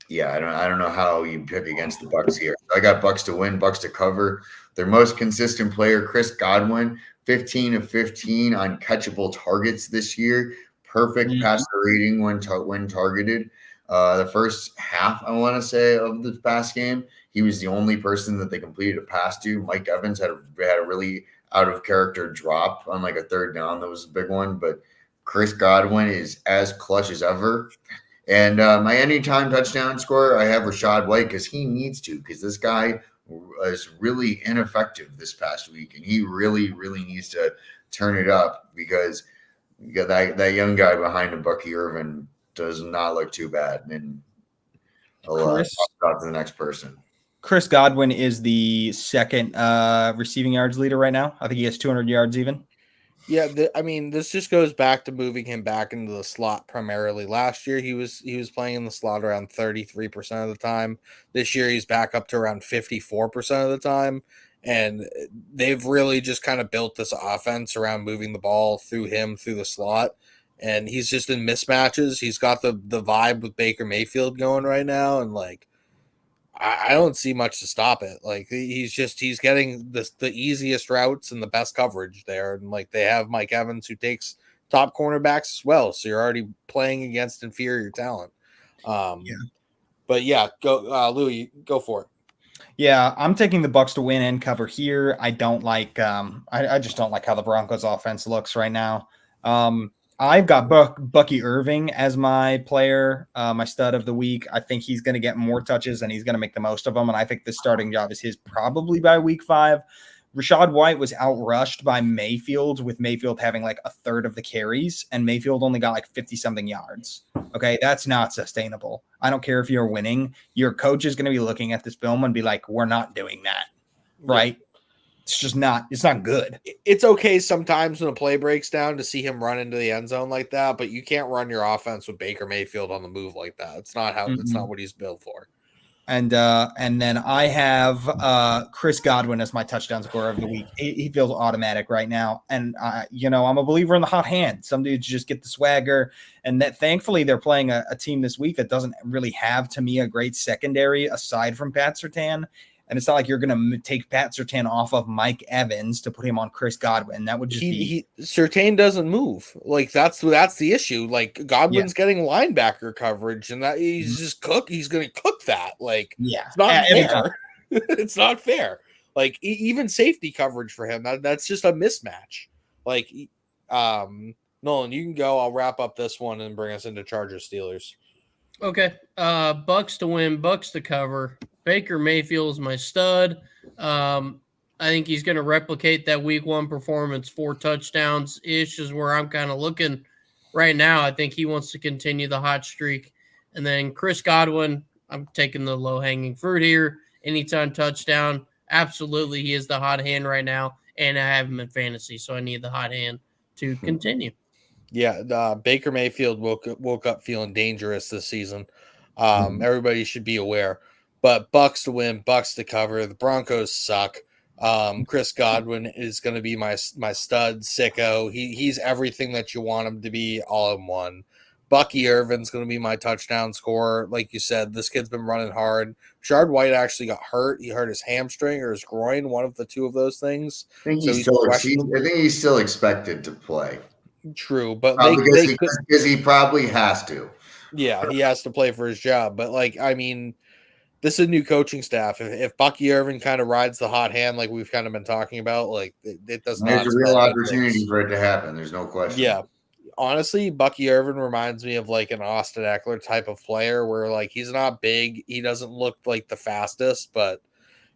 yeah, I don't know how you pick against the Bucks here. I got Bucks to win, Bucks to cover. Their most consistent player, Chris Godwin, 15 of 15 on catchable targets this year. Perfect passer rating when targeted. The first half, I want to say, of the pass game, he was the only person that they completed a pass to. Mike Evans had a really out of character drop on like a third down. That was a big one. But Chris Godwin is as clutch as ever. And my anytime touchdown scorer, I have Rachaad White because he needs to, because this guy was really ineffective this past week. And he really, really needs to turn it up because you got that young guy behind him, Bucky Irvin, does not look too bad. And I'll talk to the next person. Chris Godwin is the second receiving yards leader right now. I think he has 200 yards even. Yeah, this just goes back to moving him back into the slot primarily. Last year, he was playing in the slot around 33% of the time. This year, he's back up to around 54% of the time. And they've really just kind of built this offense around moving the ball through him, through the slot. And he's just in mismatches. He's got the vibe with Baker Mayfield going right now. And, like, I don't see much to stop it. Like, he's getting the easiest routes and the best coverage there. And, like, they have Mike Evans who takes top cornerbacks as well. So you're already playing against inferior talent. But, yeah, go Louie, go for it. Yeah, I'm taking the Bucks to win and cover here. I don't like I just don't like how the Broncos offense looks right now. I've got Bucky Irving as my player, my stud of the week. I think he's going to get more touches and he's going to make the most of them. And I think the starting job is his probably by week 5. Rachaad White was outrushed by Mayfield, with Mayfield having like a third of the carries, and Mayfield only got like 50-something yards. Okay, that's not sustainable. I don't care if you're winning. Your coach is going to be looking at this film and be like, we're not doing that, right? It's just not – it's not good. It's okay sometimes when a play breaks down to see him run into the end zone like that, but you can't run your offense with Baker Mayfield on the move like that. It's not how. It's not what he's built for. And then I have Chris Godwin as my touchdown scorer of the week. He feels automatic right now. And, I'm a believer in the hot hand. Some dudes just get the swagger. And that thankfully they're playing a team this week that doesn't really have, to me, a great secondary aside from Pat Surtain. And it's not like you're going to take Pat Surtain off of Mike Evans to put him on Chris Godwin. That would just be Surtain doesn't move. Like that's the issue. Like Godwin's getting linebacker coverage, and that he's going to cook that. Like it's not fair. It's not fair. Like even safety coverage for him, that's just a mismatch. Like Nolan, you can go. I'll wrap up this one and bring us into Chargers Steelers. Okay. Bucks to win, Bucks to cover. Baker Mayfield is my stud. I think he's going to replicate that week 1 performance. 4 touchdowns ish is where I'm kind of looking right now. I think he wants to continue the hot streak. And then Chris Godwin, I'm taking the low hanging fruit here. Anytime touchdown. Absolutely. He is the hot hand right now. And I have him in fantasy. So I need the hot hand to continue. Yeah, Baker Mayfield woke up feeling dangerous this season. Everybody should be aware. But Bucks to win, Bucks to cover. The Broncos suck. Chris Godwin is going to be my stud sicko. He's everything that you want him to be, all in one. Bucky Irvin's going to be my touchdown scorer. Like you said, this kid's been running hard. Rashard White actually got hurt. He hurt his hamstring or his groin, one of the two of those things. I think he's still expected to play. True, but because he probably has to. Yeah, he has to play for his job. But this is a new coaching staff. If Bucky Irvin kind of rides the hot hand, like we've kind of been talking about, it does not. There's a real opportunity for it to happen. There's no question. Yeah, honestly, Bucky Irvin reminds me of an Austin Eckler type of player, where he's not big, he doesn't look like the fastest, but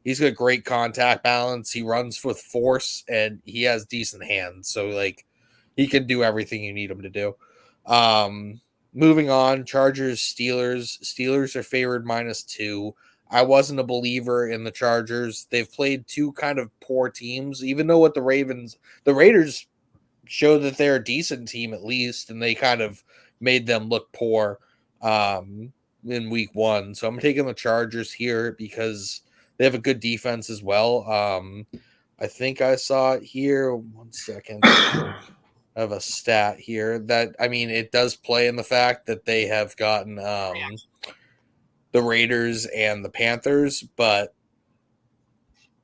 he's got great contact balance. He runs with force, and he has decent hands. So he can do everything you need him to do. Moving on, Chargers, Steelers. Steelers are favored -2. I wasn't a believer in the Chargers. They've played 2 kind of poor teams, even though the Raiders show that they're a decent team at least, and they kind of made them look poor in week 1. So I'm taking the Chargers here because they have a good defense as well. I think I saw it here. 1 second. I have a stat here that, it does play in the fact that they have gotten the Raiders and the Panthers, but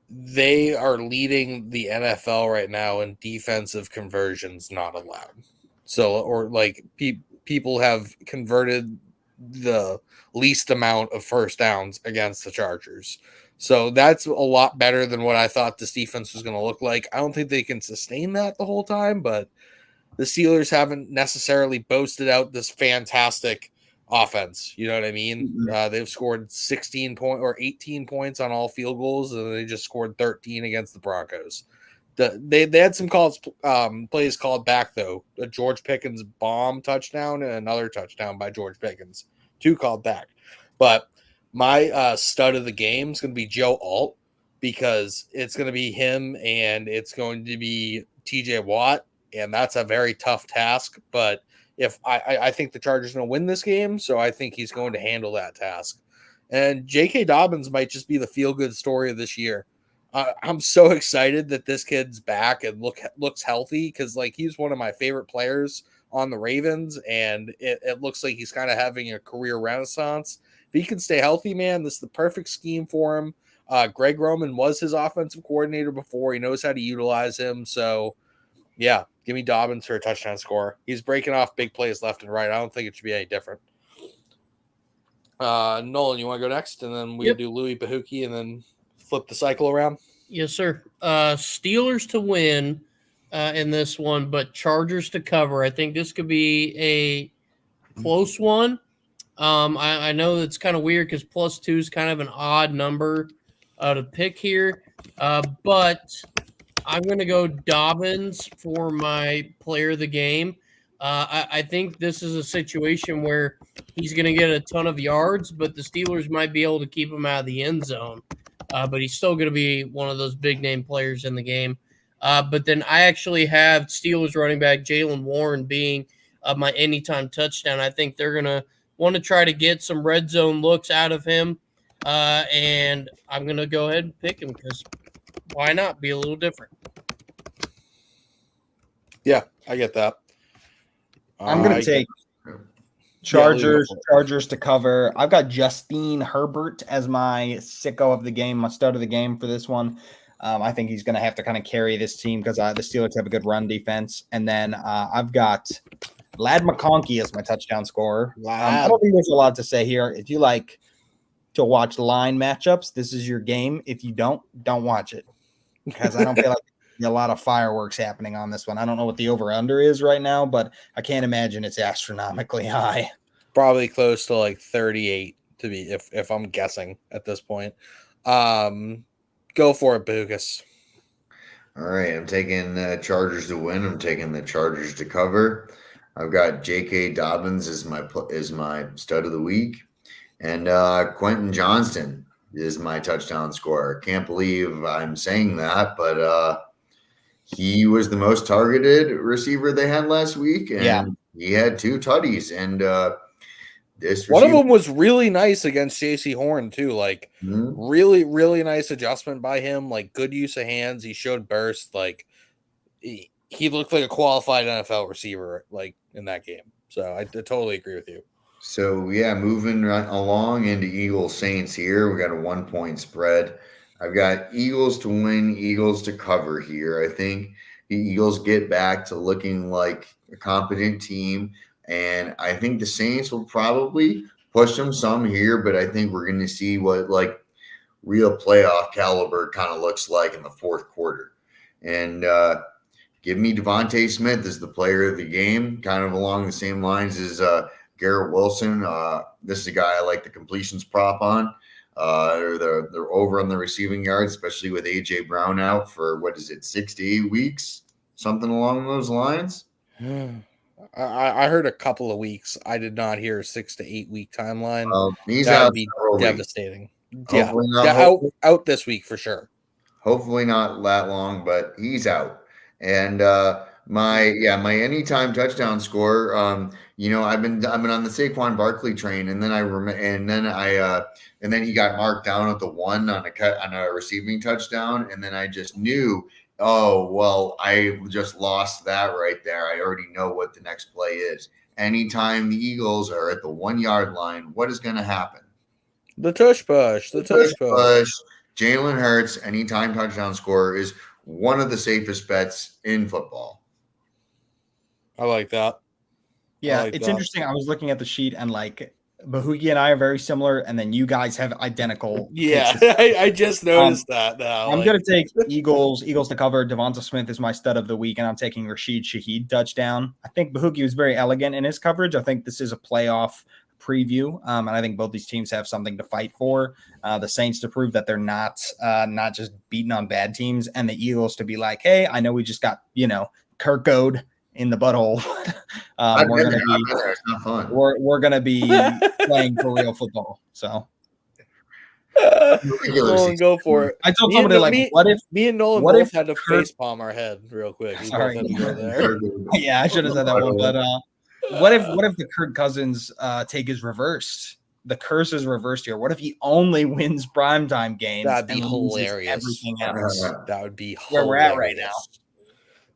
they are leading the NFL right now in defensive conversions not allowed. So, people have converted the least amount of first downs against the Chargers. So that's a lot better than what I thought this defense was going to look like. I don't think they can sustain that the whole time, but the Steelers haven't necessarily boasted out this fantastic offense. You know what I mean? Mm-hmm. They've scored 18 points on all field goals, and they just scored 13 against the Broncos. They had some plays called back, though. A George Pickens bomb touchdown and another touchdown by George Pickens. 2 called back. But my stud of the game is going to be Joe Alt, because it's going to be him and it's going to be TJ Watt. And that's a very tough task, but if I think the Chargers are going to win this game, so I think he's going to handle that task. And J.K. Dobbins might just be the feel-good story of this year. I'm so excited that this kid's back and looks healthy, because he's one of my favorite players on the Ravens, and it looks like he's kind of having a career renaissance. If he can stay healthy, man, this is the perfect scheme for him. Greg Roman was his offensive coordinator before. He knows how to utilize him, so yeah, give me Dobbins for a touchdown score. He's breaking off big plays left and right. I don't think it should be any different. Nolan, you want to go next? And then we do Louie Bahookie and then flip the cycle around? Yes, sir. Steelers to win in this one, but Chargers to cover. I think this could be a close one. I know it's kind of weird because +2 is kind of an odd number to pick here, but I'm going to go Dobbins for my player of the game. I think this is a situation where he's going to get a ton of yards, but the Steelers might be able to keep him out of the end zone. But he's still going to be one of those big-name players in the game. But then I actually have Steelers running back Jaylen Warren being my anytime touchdown. I think they're going to want to try to get some red zone looks out of him. And I'm going to go ahead and pick him because why not be a little different? Yeah, I get that. I'm going to take Chargers to cover. I've got Justine Herbert as my sicko of the game, my stud of the game for this one. I think he's going to have to kind of carry this team because the Steelers have a good run defense. And then I've got Ladd McConkey as my touchdown scorer. I don't think there's a lot to say here. If you like to watch line matchups, this is your game. If you don't watch it. Because I don't feel like a lot of fireworks happening on this one. I don't know what the over-under is right now, but I can't imagine it's astronomically high. Probably close to like 38 to be, if I'm guessing at this point. Go for it, Bahookus. All right, I'm taking the Chargers to win. I'm taking the Chargers to cover. I've got J.K. Dobbins as my stud of the week, and Quentin Johnston is my touchdown scorer. Can't believe I'm saying that, but he was the most targeted receiver they had last week, and he had 2 tutties. And one of them was really nice against JC Horn too. Like really, really nice adjustment by him. Like good use of hands. He showed burst. Like he looked like a qualified NFL receiver, like in that game. So I totally agree with you. So yeah, moving right along into Eagles Saints here. We got a 1-point spread. I've got Eagles to win, Eagles to cover here. I think the Eagles get back to looking like a competent team, and I think the Saints will probably push them some here, but I think we're going to see what like real playoff caliber kind of looks like in the fourth quarter. And give me Devontae Smith as the player of the game, kind of along the same lines as Garrett Wilson. This is a guy I like the completions prop on. They're over on the receiving yards, especially with A.J. Brown out for, 6 to 8 weeks? Something along those lines? I heard a couple of weeks. I did not hear a 6 to 8 week timeline. He's That out. would be devastating. Hopefully out this week for sure. Hopefully not that long, but he's out. And my anytime touchdown score. I've been on the Saquon Barkley train, and then and then he got marked down at the 1 on a receiving touchdown, and then I just knew, oh well, I just lost that right there. I already know what the next play is. Anytime the Eagles are at the 1 yard line, what is going to happen? The tush push. Jalen Hurts, anytime touchdown scorer, is one of the safest bets in football. I like that. Yeah, it's interesting. I was looking at the sheet, and like Bahookie and I are very similar, and then you guys have identical. Yeah, I just noticed that now. I'm going to take Eagles to cover. Devonta Smith is my stud of the week, and I'm taking Rashid Shaheed touchdown. I think Bahookie was very elegant in his coverage. I think this is a playoff preview, and I think both these teams have something to fight for. The Saints to prove that they're not just beating on bad teams, and the Eagles to be like, hey, I know we just got Kirk-O'd in the butthole. We're gonna be playing for real football. So Nolan, go for it. I told somebody what if me and Nolan both had to face palm our head real quick? Sorry. Yeah, I should have said that one. But what if the Kirk Cousins take is reversed? The curse is reversed here. What if he only wins primetime games? That'd be hilarious. Everything else. That would be where we're at right now.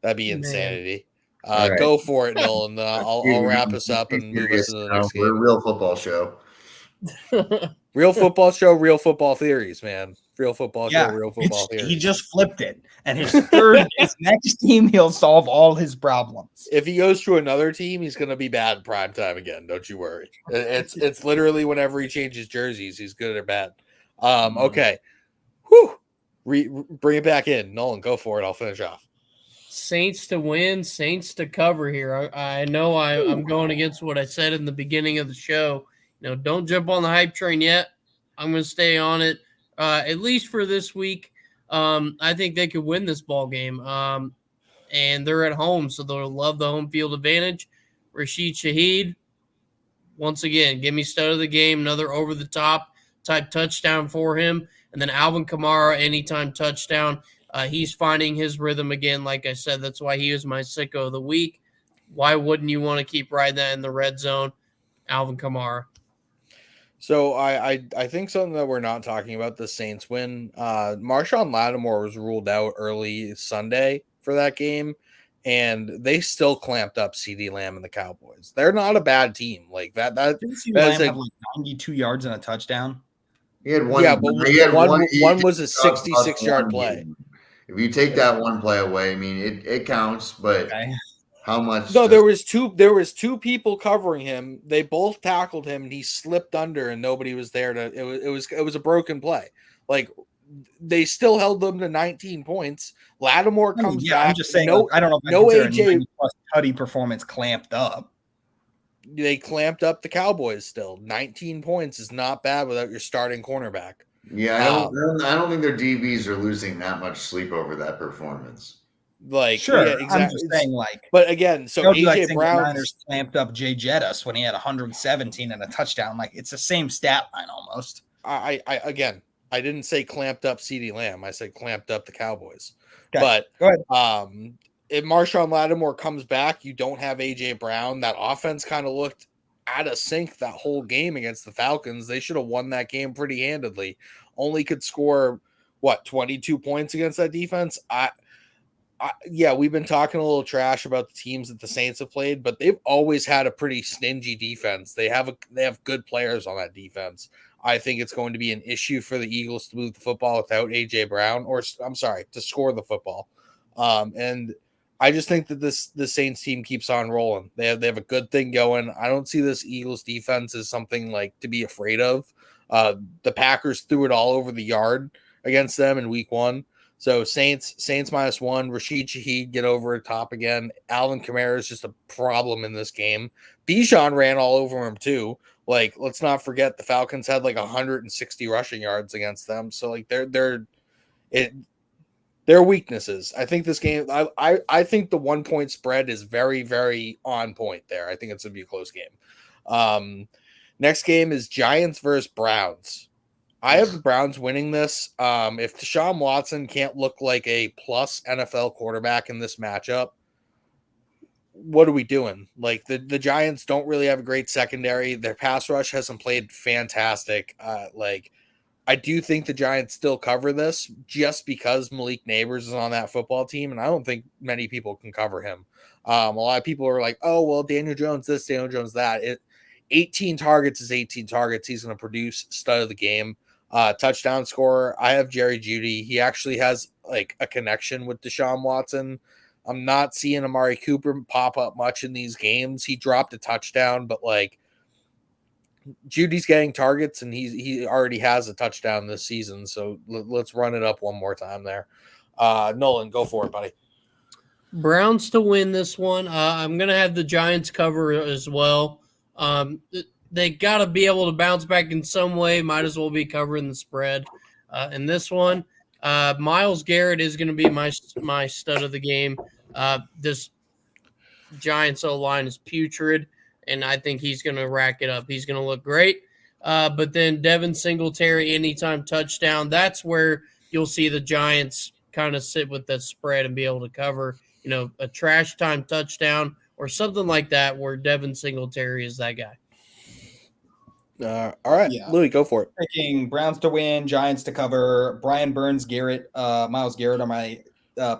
That'd be insanity. Right. Go for it, Nolan. I'll wrap us up and move us to the next game. We're a real football show. Real football show, real football theories, man. Real football show, real football theories. He just flipped it. And his next team, he'll solve all his problems. If he goes to another team, he's going to be bad in prime time again. Don't you worry. It's literally whenever he changes jerseys, he's good or bad. Okay. Whew. Bring it back in. Nolan, go for it. I'll finish off. Saints to win, Saints to cover here. I know I'm going against what I said in the beginning of the show. Don't jump on the hype train yet. I'm going to stay on it, at least for this week. I think they could win this ball game, and they're at home, so they'll love the home field advantage. Rashid Shaheed, once again, give me stud of the game, another over-the-top type touchdown for him. And then Alvin Kamara, anytime touchdown. He's finding his rhythm again. Like I said, that's why he was my sicko of the week. Why wouldn't you want to keep riding that in the red zone? Alvin Kamara. So I think something that we're not talking about, the Saints win. Marshawn Lattimore was ruled out early Sunday for that game, and they still clamped up CeeDee Lamb and the Cowboys. They're not a bad team. Like that. Didn't CeeDee Lamb have like 92 yards and a touchdown? He had one. Yeah, but one was a 66-yard play. If you take that one play away, I mean it counts, but how much? No, there was two people covering him. They both tackled him, and he slipped under, and nobody was there to. It was a broken play. Like they still held them to 19 points. Lattimore comes back. I'm just saying, I don't know if I consider a 90+ Tutty performance clamped up. They clamped up the Cowboys still. 19 points is not bad without your starting cornerback. Yeah, I don't think their DBs are losing that much sleep over that performance. Like, sure, yeah, exactly. I'm just saying, like, but again, so AJ Brown Niners clamped up Jay Jettis when he had 117 and a touchdown. Like, it's the same stat line almost. I didn't say clamped up CeeDee Lamb. I said clamped up the Cowboys. Okay. But go ahead. If Marshawn Lattimore comes back, you don't have AJ Brown. That offense kind of looked out of sync that whole game against the Falcons. They should have won that game pretty handedly. Only could score 22 points against that defense. Yeah, we've been talking a little trash about the teams that the Saints have played, but they've always had a pretty stingy defense. They have good players on that defense. I think it's going to be an issue for the Eagles to move the football without AJ Brown, to score the football. And I just think that the Saints team keeps on rolling. They have a good thing going. I don't see this Eagles defense as something like to be afraid of. The Packers threw it all over the yard against them in week 1. So Saints -1. Rashid Shaheed get over the top again. Alvin Kamara is just a problem in this game. Bijan ran all over him too. Like, let's not forget the Falcons had like 160 rushing yards against them. So like their weaknesses. I think this game. I think the 1 point spread is very, very on point there. I think it's gonna be a close game. Next game is Giants versus Browns. I have the Browns winning this. If Deshaun Watson can't look like a plus NFL quarterback in this matchup, what are we doing? Like, the Giants don't really have a great secondary. Their pass rush hasn't played fantastic. I do think the Giants still cover this just because Malik Neighbors is on that football team, and I don't think many people can cover him. A lot of people are like, oh, well, Daniel Jones this, Daniel Jones that. 18 targets is 18 targets. He's going to produce stud of the game. Touchdown scorer. I have Jerry Jeudy. He actually has like a connection with Deshaun Watson. I'm not seeing Amari Cooper pop up much in these games. He dropped a touchdown, but like Judy's getting targets and he already has a touchdown this season. So let's run it up one more time there. Nolan, go for it, buddy. Browns to win this one. I'm going to have the Giants cover as well. They got to be able to bounce back in some way. Might as well be covering the spread. In this one, Myles Garrett is going to be my stud of the game. This Giants O-line is putrid, and I think he's going to rack it up. He's going to look great. But then Devin Singletary, anytime touchdown, that's where you'll see the Giants kind of sit with that spread and be able to cover, a trash time touchdown or something like that where Devin Singletary is that guy. All right, yeah. Louie, go for it. Picking Browns to win, Giants to cover. Brian Burns, Myles Garrett are my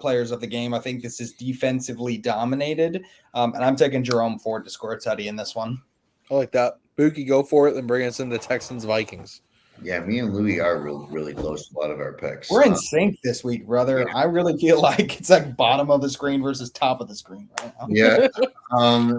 players of the game. I think this is defensively dominated, and I'm taking Jerome Ford to score a tutty in this one. I like that. Bahookie, go for it, and bring us into Texans-Vikings. Yeah, me and Louie are really close to a lot of our picks. We're in sync this week, brother. Yeah. I really feel like it's like bottom of the screen versus top of the screen right now. Yeah.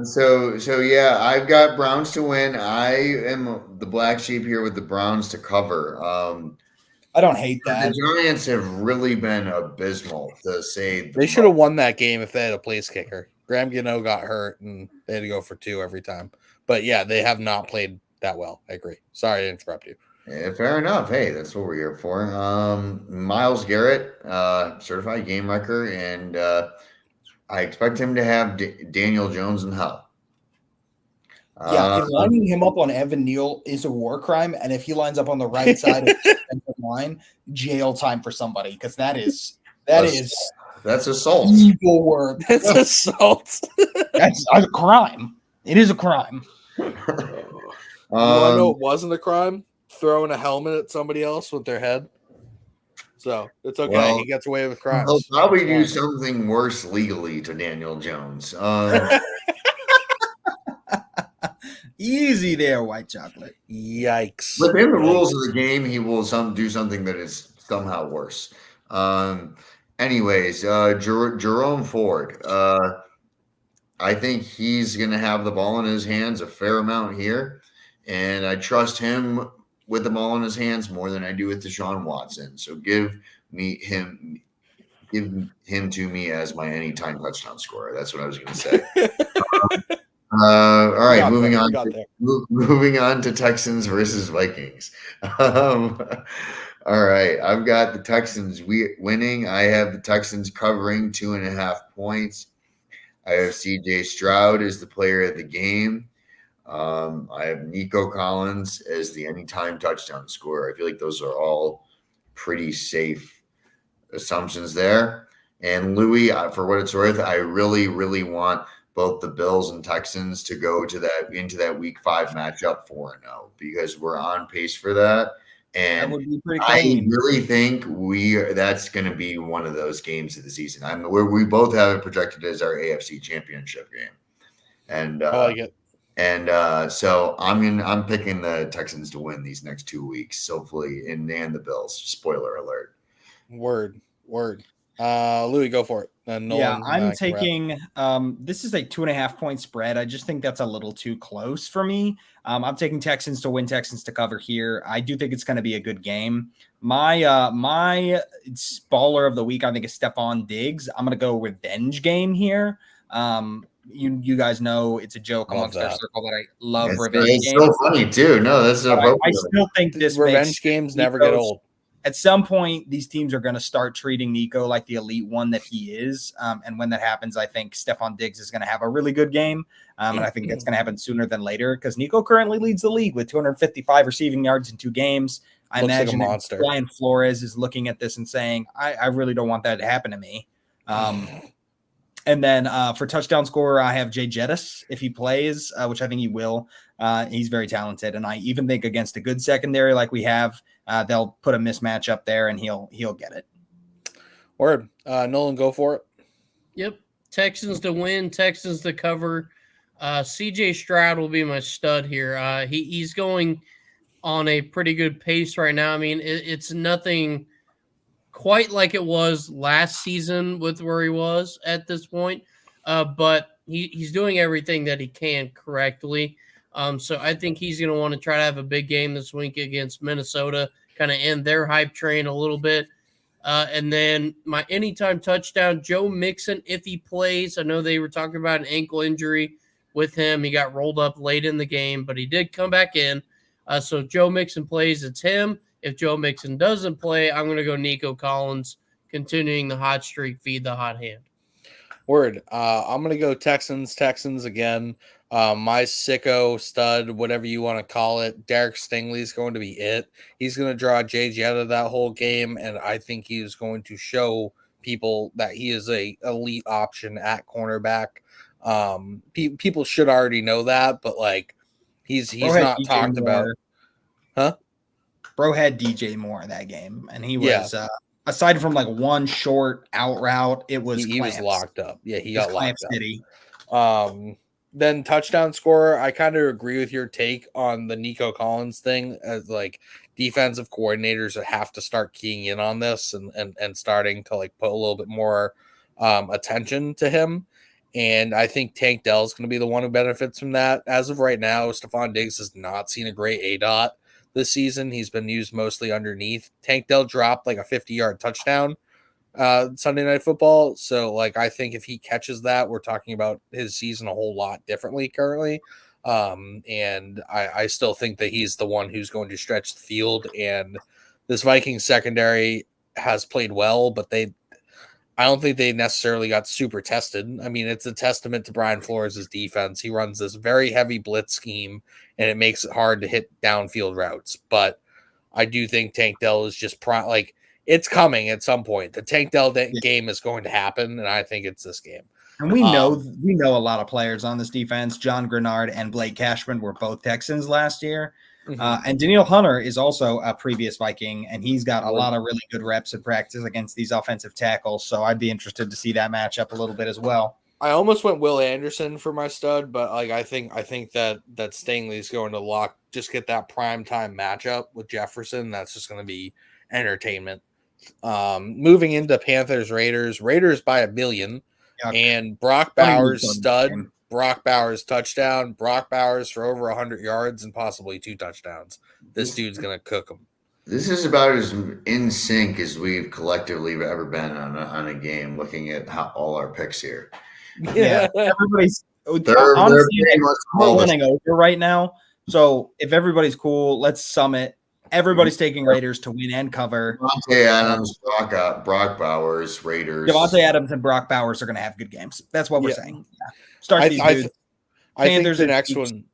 So yeah, I've got Browns to win. I am the black sheep here with the Browns to cover. I don't hate that. The Giants have really been abysmal, to say. They should have won that game if they had a place kicker. Graham Gano got hurt, and they had to go for 2 every time. But yeah, they have not played that well. I agree. Sorry to interrupt you. Yeah, fair enough. Hey, that's what we're here for. Myles Garrett, certified game wrecker, and I expect him to have Daniel Jones in hell. Yeah, if lining him up on Evan Neal is a war crime, and if he lines up on the right side of the defensive line, jail time for somebody, because that's assault. Evil word. That's assault. That's a crime. It is a crime. I know it wasn't a crime. Throwing a helmet at somebody else with their head. So it's okay. Well, he gets away with crimes. He'll probably do something worse legally to Daniel Jones. Easy there, white chocolate. Yikes. Within the rules of the game, he will do something that is somehow worse. Anyways, Jerome Ford. I think he's going to have the ball in his hands a fair amount here. And I trust him with the ball in his hands more than I do with Deshaun Watson. So give him to me as my anytime touchdown scorer. That's what I was going to say. All right, moving on to Texans versus Vikings. All right, I've got the Texans winning. I have the Texans covering 2.5 points. I have CJ Stroud as the player of the game. I have Nico Collins as the anytime touchdown scorer. I feel like those are all pretty safe assumptions there. And Louie, for what it's worth, I really, really want both the Bills and Texans to go into that Week 5 matchup 4-0 because we're on pace for that. And that would be pretty clean. I really think that's going to be one of those games of the season. We both have it projected as our AFC Championship game, and I like it. And so I'm picking the Texans to win these next 2 weeks, hopefully, and the Bills. Spoiler alert. Word. Louie, go for it. Nolan, I'm taking this is a 2.5 point spread. I just think that's a little too close for me. I'm taking Texans to win, Texans to cover here. I do think it's going to be a good game. My baller of the week, I think, is Stephon Diggs. I'm going to go revenge game here. You guys know it's a joke amongst our circle that I love revenge games. It's so funny too. No, that's so popular. I still think this revenge games never get old. At some point, these teams are going to start treating Nico like the elite one that he is. And when that happens, I think Stephon Diggs is going to have a really good game. And I think that's going to happen sooner than later because Nico currently leads the league with 255 receiving yards in 2 games. I imagine Brian Flores is looking at this and saying, I really don't want that to happen to me. And then for touchdown scorer, I have Jay Jettis if he plays, which I think he will. He's very talented. And I even think against a good secondary like we have, they'll put a mismatch up there and he'll get it. Word. Nolan, go for it. Yep. Texans to win, Texans to cover. CJ Stroud will be my stud here. He's going on a pretty good pace right now. I mean, it's nothing quite like it was last season with where he was at this point, but he's doing everything that he can correctly. So I think he's going to want to try to have a big game this week against Minnesota, kind of end their hype train a little bit. And then my anytime touchdown, Joe Mixon, if he plays. I know they were talking about an ankle injury with him. He got rolled up late in the game, but he did come back in. So Joe Mixon plays, it's him. If Joe Mixon doesn't play, I'm going to go Nico Collins, continuing the hot streak, feed the hot hand. Word. I'm going to go Texans again. My sicko stud, whatever you want to call it, Derek Stingley is going to be it. He's going to draw JJ out of that whole game, and I think he is going to show people that he is a elite option at cornerback. People should already know that, but like he's not talked about. Huh? Bro had DJ Moore in that game, and he was aside from like one short out route, it was he was locked up. Yeah, he got locked up. City. Then touchdown scorer, I kind of agree with your take on the Nico Collins thing. As like defensive coordinators have to start keying in on this and starting to like put a little bit more attention to him. And I think Tank Dell is going to be the one who benefits from that. As of right now, Stephon Diggs has not seen a great ADOT this season. He's been used mostly underneath. Tank Dell dropped like a 50-yard touchdown Sunday Night Football. So, like, I think if he catches that, we're talking about his season a whole lot differently currently. And I still think that he's the one who's going to stretch the field. And this Vikings secondary has played well, but I don't think they necessarily got super tested. I mean, it's a testament to Brian Flores' defense. He runs this very heavy blitz scheme, and it makes it hard to hit downfield routes. But I do think Tank Dell is just it's coming at some point. The Tank Dell game is going to happen, and I think it's this game. And we know a lot of players on this defense. John Grenard and Blake Cashman were both Texans last year. Mm-hmm. And Danielle Hunter is also a previous Viking, and he's got a lot of really good reps in practice against these offensive tackles. So I'd be interested to see that matchup a little bit as well. I almost went Will Anderson for my stud, but like I think that Stingley's going to get that prime time matchup with Jefferson. That's just going to be entertainment. Moving into Panthers Raiders by 1 million, and Brock Bowers stud. Brock Bowers touchdown, Brock Bowers for over 100 yards and possibly 2 touchdowns. This dude's going to cook them. This is about as in sync as we've collectively ever been on a game, looking at all our picks here. Yeah, everybody's honestly we're running over right now. So if everybody's cool, let's sum it. Everybody's taking Raiders to win and cover. Davante Adams, Brock Bowers, Raiders. Davante Adams and Brock Bowers are going to have good games. That's what we're saying. Yeah. Start these dudes. I think the next one,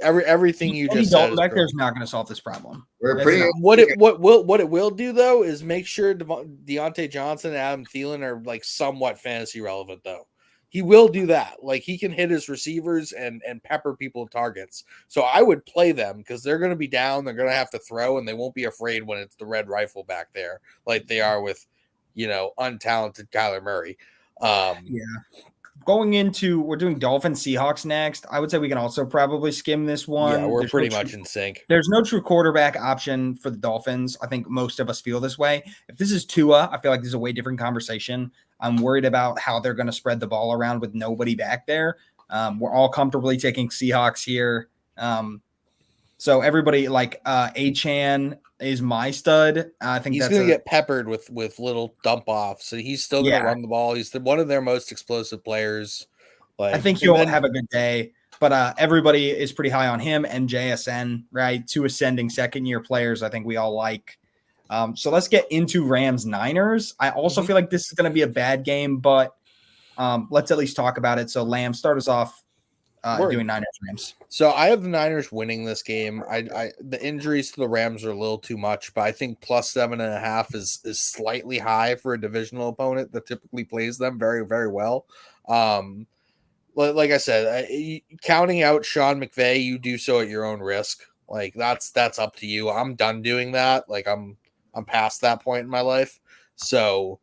everything you just said. Back there's not going to solve this problem. What it will do though is make sure Deontay Johnson and Adam Thielen are like somewhat fantasy relevant though. He will do that. Like he can hit his receivers and pepper people with targets. So I would play them because they're going to be down. They're going to have to throw, and they won't be afraid when it's the red rifle back there, like they are with, untalented Kyler Murray. Going into, we're doing Dolphins Seahawks next. I would say we can also probably skim this one. Yeah, we're pretty much in sync. There's no true quarterback option for the Dolphins. I think most of us feel this way. If this is Tua, I feel like this is a way different conversation. I'm worried about how they're going to spread the ball around with nobody back there. We're all comfortably taking Seahawks here. So everybody like Achane is my stud. I think he's going to get peppered with little dump offs. So he's still going to run the ball. He's one of their most explosive players. I think he'll have a good day. But everybody is pretty high on him and JSN, right? 2 ascending second-year players I think we all like. So let's get into Rams-Niners. I also feel like this is going to be a bad game, but let's at least talk about it. So, Lamb, start us off doing Niners-Rams. So I have the Niners winning this game. The injuries to the Rams are a little too much, but I think plus 7.5 is slightly high for a divisional opponent that typically plays them very, very well. Like I said, counting out Sean McVay, you do so at your own risk. Like that's up to you. I'm done doing that. Like I'm past that point in my life. So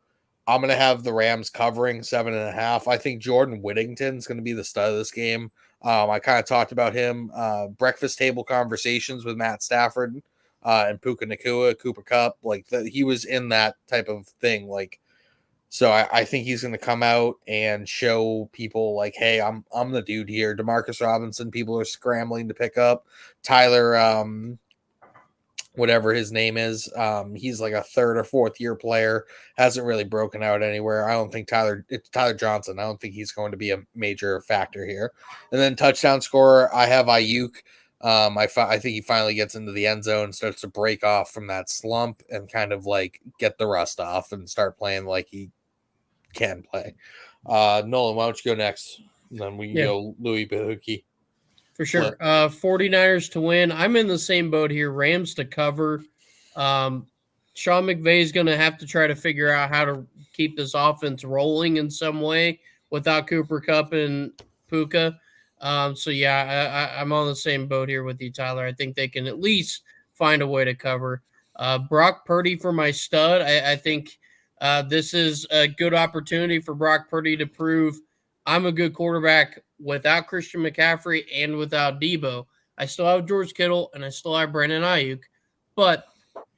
I'm going to have the Rams covering 7.5. I think Jordan Whittington's going to be the stud of this game. I kind of talked about him, breakfast table conversations with Matt Stafford and Puka Nacua, Cooper Kupp. Like he was in that type of thing. Like, so I think he's going to come out and show people like, hey, I'm the dude here. Demarcus Robinson, people are scrambling to pick up. Tyler, whatever his name is, he's like a 3rd or 4th year player, hasn't really broken out anywhere. I don't think it's Tyler Johnson. I don't think he's going to be a major factor here. And then touchdown scorer, I have Ayuk. I think he finally gets into the end zone, starts to break off from that slump and kind of like get the rust off and start playing like he can play. Nolan, why don't you go next? And then we can go Louie Bahookie. For sure. 49ers to win. I'm in the same boat here. Rams to cover. Sean McVay is going to have to try to figure out how to keep this offense rolling in some way without Cooper Kupp and Puka. I'm on the same boat here with you, Tyler. I think they can at least find a way to cover. Brock Purdy for my stud. I think this is a good opportunity for Brock Purdy to prove I'm a good quarterback without Christian McCaffrey and without Debo. I still have George Kittle and I still have Brandon Ayuk, but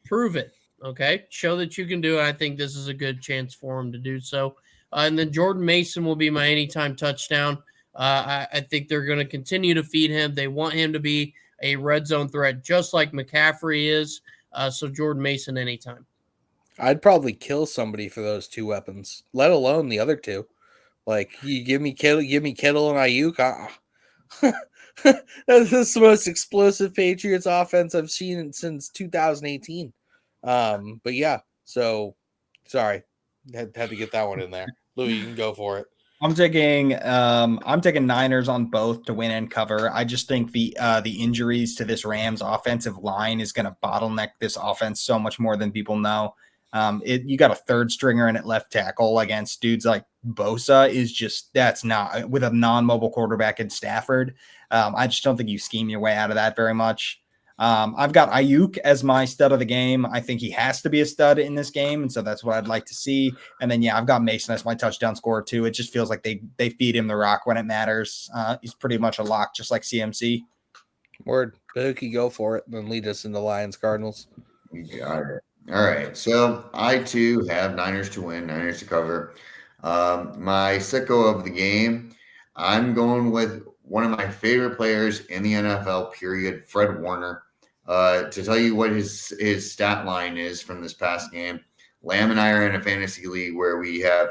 prove it, okay? Show that you can do it. I think this is a good chance for him to do so. And then Jordan Mason will be my anytime touchdown. I think they're going to continue to feed him. They want him to be a red zone threat just like McCaffrey is. So Jordan Mason anytime. I'd probably kill somebody for those 2 weapons, let alone the other 2. Like you give me Kittle and Ayuk. That's the most explosive Patriots offense I've seen since 2018. But yeah, so sorry, had to get that one in there. Louie, you can go for it. I'm taking Niners on both to win and cover. I just think the injuries to this Rams offensive line is going to bottleneck this offense so much more than people know. You got a 3rd stringer in at left tackle against dudes like Bosa is just, that's not with a non-mobile quarterback in Stafford. I just don't think you scheme your way out of that very much. I've got Ayuk as my stud of the game. I think he has to be a stud in this game. And so that's what I'd like to see. And then, I've got Mason as my touchdown scorer too. It just feels like they feed him the rock when it matters. He's pretty much a lock, just like CMC. Word. Bahookie, go for it. Then lead us into Lions Cardinals. You got it. All right. So I too have Niners to win, Niners to cover. My sicko of the game, I'm going with one of my favorite players in the NFL, period, Fred Warner. To tell you what his stat line is from this past game, Lamb and I are in a fantasy league where we have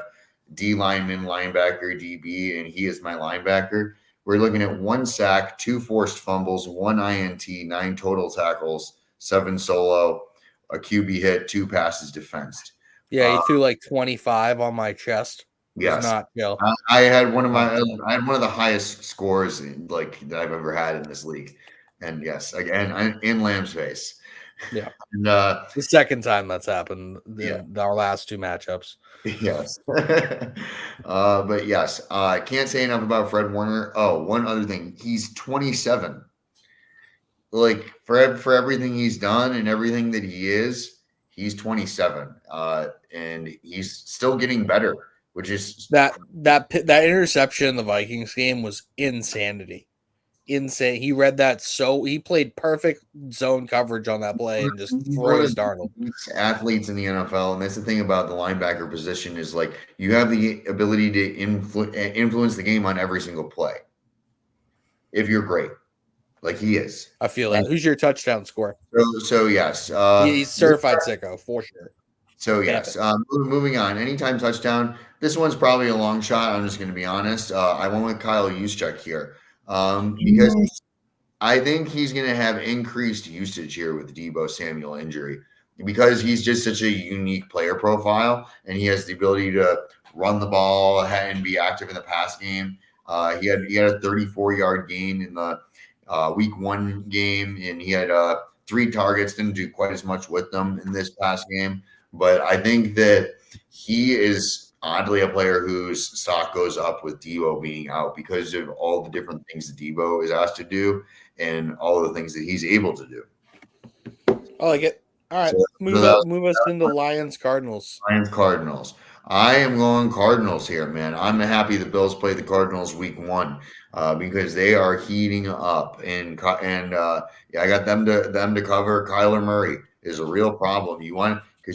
D lineman, linebacker, DB, and he is my linebacker. We're looking at 1 sack, 2 forced fumbles, 1 INT, 9 total tackles, 7 solo, a QB hit, 2 passes defensed. Yeah, he threw like 25 on my chest. Yes, not Joe. I had one of the highest scores that I've ever had in this league, and yes, again in Lamb's face. Yeah, and the second time that's happened in our last 2 matchups. Yes, but yes, I can't say enough about Fred Warner. Oh, one other thing, he's 27. Like for everything he's done and everything that he is, he's 27, and he's still getting better. Which is that interception in the Vikings game was insanity. Insane. He read that he played perfect zone coverage on that play and just froze Darnold. Athletes in the NFL, and that's the thing about the linebacker position is like you have the ability to influence the game on every single play. If you're great, like he is. I feel that. Who's your touchdown score? So yes. He's certified sicko for sure. So yes, moving on. Anytime touchdown. This one's probably a long shot. I'm just going to be honest. I went with Kyle Juszczyk here because I think he's going to have increased usage here with the Deebo Samuel injury because he's just such a unique player profile and he has the ability to run the ball and be active in the pass game. He had a 34-yard gain in the week 1 game, and he had 3 targets. Didn't do quite as much with them in this past game. But I think that he is oddly a player whose stock goes up with Deebo being out because of all the different things that Deebo is asked to do and all the things that he's able to do. I like it. All right, move us into Lions Cardinals. Lions Cardinals. I am going Cardinals here, man. I'm happy the Bills played the Cardinals week 1 because they are heating up, and I got them to cover. Kyler Murray is a real problem. You want to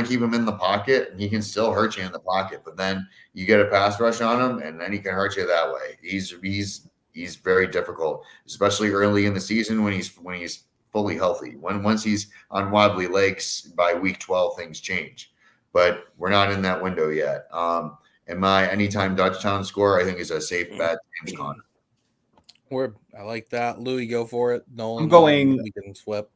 keep him in the pocket, and he can still hurt you in the pocket. But then you get a pass rush on him, and then he can hurt you that way. He's very difficult, especially early in the season when he's fully healthy. Once he's on wobbly legs by week 12, things change. But we're not in that window yet. And my anytime touchdown score, I think, is a safe bet. James Conner. I like that. Louie, go for it. Nolan, I'm going. We can flip.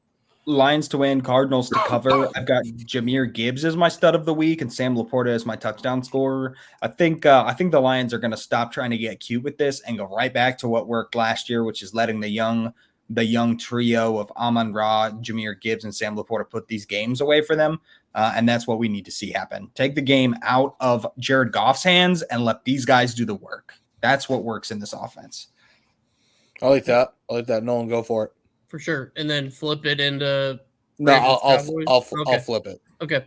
Lions to win, Cardinals to cover. I've got Jahmyr Gibbs as my stud of the week and Sam Laporta as my touchdown scorer. I think the Lions are going to stop trying to get cute with this and go right back to what worked last year, which is letting the young trio of Amon-Ra, Jahmyr Gibbs, and Sam Laporta put these games away for them. And that's what we need to see happen. Take the game out of Jared Goff's hands and let these guys do the work. That's what works in this offense. I like that. Nolan, go for it. For sure. And then flip it into I'll flip it. Okay.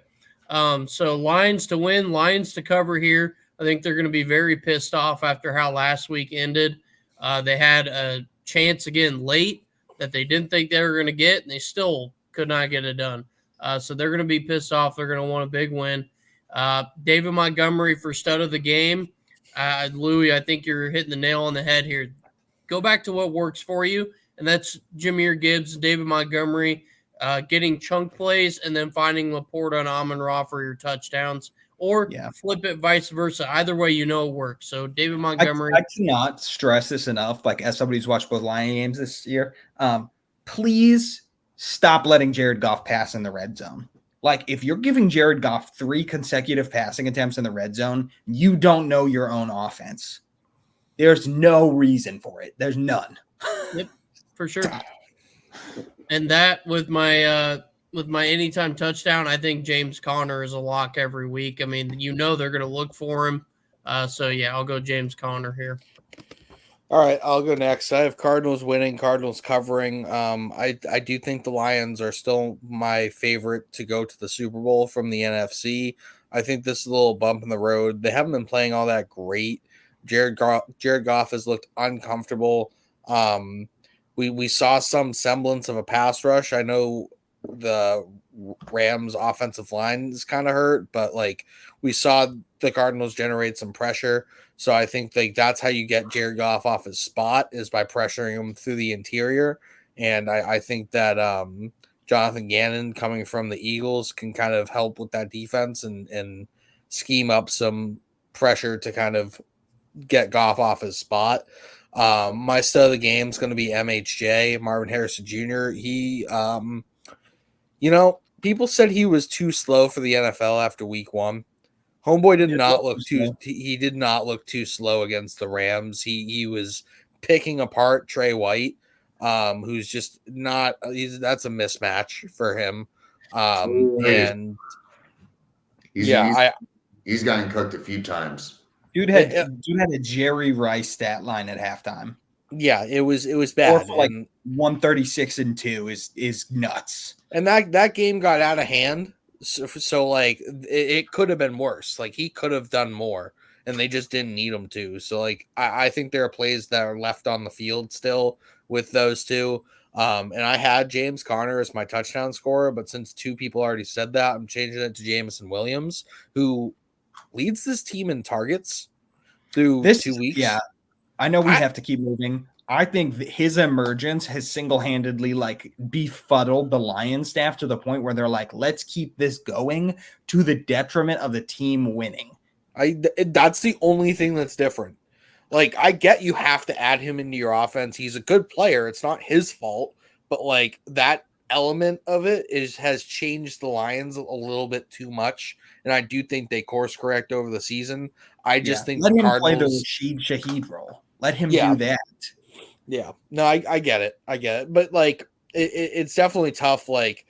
So Lions to win, Lions to cover here. I think they're going to be very pissed off after how last week ended. They had a chance again late that they didn't think they were going to get, and they still could not get it done. So they're going to be pissed off. They're going to want a big win. David Montgomery for stud of the game. Louie, I think you're hitting the nail on the head here. Go back to what works for you, and that's Jahmyr Gibbs, David Montgomery, getting chunk plays, and then finding Laporta and Amon-Ra for your touchdowns, or flip it vice versa. Either way, it works. So David Montgomery. I cannot stress this enough. Like, as somebody who's watched both Lion games this year, please stop letting Jared Goff pass in the red zone. Like, if you're giving Jared Goff 3 consecutive passing attempts in the red zone, you don't know your own offense. There's no reason for it. There's none. Yep, for sure. And that with my anytime touchdown, I think James Conner is a lock every week. I mean, they're going to look for him. So yeah, I'll go James Conner here. All right, I'll go next. I have Cardinals winning, Cardinals covering. I do think the Lions are still my favorite to go to the Super Bowl from the NFC. I think this is a little bump in the road. They haven't been playing all that great. Jared Goff has looked uncomfortable. We saw some semblance of a pass rush. I know the Rams offensive line is kind of hurt, but like we saw the Cardinals generate some pressure. So I think like that's how you get Jared Goff off his spot is by pressuring him through the interior. And I think that Jonathan Gannon coming from the Eagles can kind of help with that defense and scheme up some pressure to kind of get Goff off his spot. My stud of the game is going to be MHJ, Marvin Harrison Jr. He, people said he was too slow for the NFL after week 1. Homeboy did not look too. He did not look too slow against the Rams. He was picking apart Trey White, who's just not. That's a mismatch for him. And he's gotten cooked a few times. Dude had a Jerry Rice stat line at halftime. Yeah, it was bad. Or for like 136-2 is nuts. And that game got out of hand. So like it could have been worse. Like he could have done more, and they just didn't need him to. So like I think there are plays that are left on the field still with those two. And I had James Conner as my touchdown scorer, but since 2 people already said that, I'm changing it to Jamison Williams, who leads this team in targets through 2 weeks. Yeah, I know we have to keep moving. I think his emergence has single-handedly like befuddled the Lions staff to the point where they're like, let's keep this going to the detriment of the team winning. That's the only thing that's different. Like, I get you have to add him into your offense. He's a good player. It's not his fault, but like that element of it has changed the Lions a little bit too much. And I do think they course correct over the season. I just think let the him Cardinals play the Rashid Shaheed role. Let him do that. Yeah, no, I get it. But like, it's definitely tough. Like,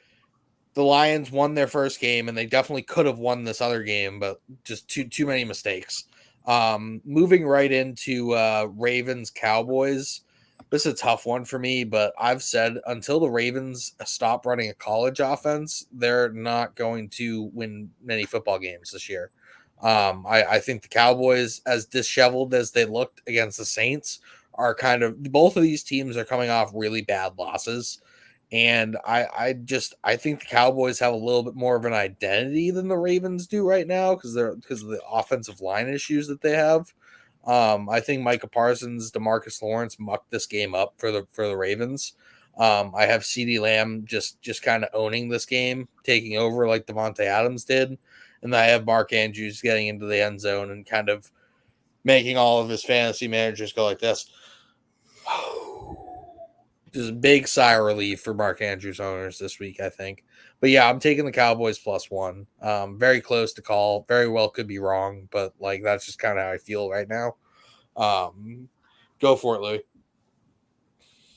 the Lions won their first game, and they definitely could have won this other game, but just too many mistakes. Moving right into Ravens Cowboys. This is a tough one for me, but I've said until the Ravens stop running a college offense, they're not going to win many football games this year. I think the Cowboys, as disheveled as they looked against the Saints, are kind of both of these teams are coming off really bad losses. And I think the Cowboys have a little bit more of an identity than the Ravens do right now because of the offensive line issues that they have. I think Micah Parsons, DeMarcus Lawrence mucked this game up for the Ravens. I have CeeDee Lamb just kind of owning this game, taking over like Devontae Adams did. And I have Mark Andrews getting into the end zone and kind of making all of his fantasy managers go like this. Just a big sigh of relief for Mark Andrews owners this week, I think. But yeah, I'm taking the Cowboys +1. Very close to call. Very well could be wrong, but like that's just kind of how I feel right now. Go for it, Louie.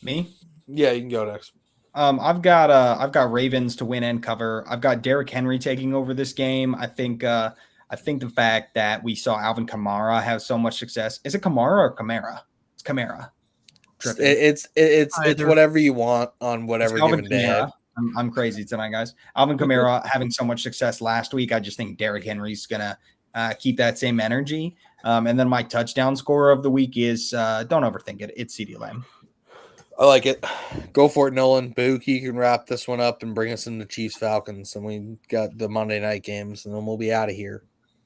Me? Yeah, you can go next. I've got Ravens to win and cover. I've got Derrick Henry taking over this game. I think the fact that we saw Alvin Kamara have so much success. Is it Kamara or Kamara? It's Kamara. It's whatever you want on whatever given day. I'm crazy tonight, guys. Alvin Kamara having so much success last week. I just think Derrick Henry's gonna keep that same energy. And then my touchdown scorer of the week is don't overthink it. It's CeeDee Lamb. I like it. Go for it, Nolan. Bahookie can wrap this one up and bring us into Chiefs Falcons, and we got the Monday night games, and then we'll be out of here.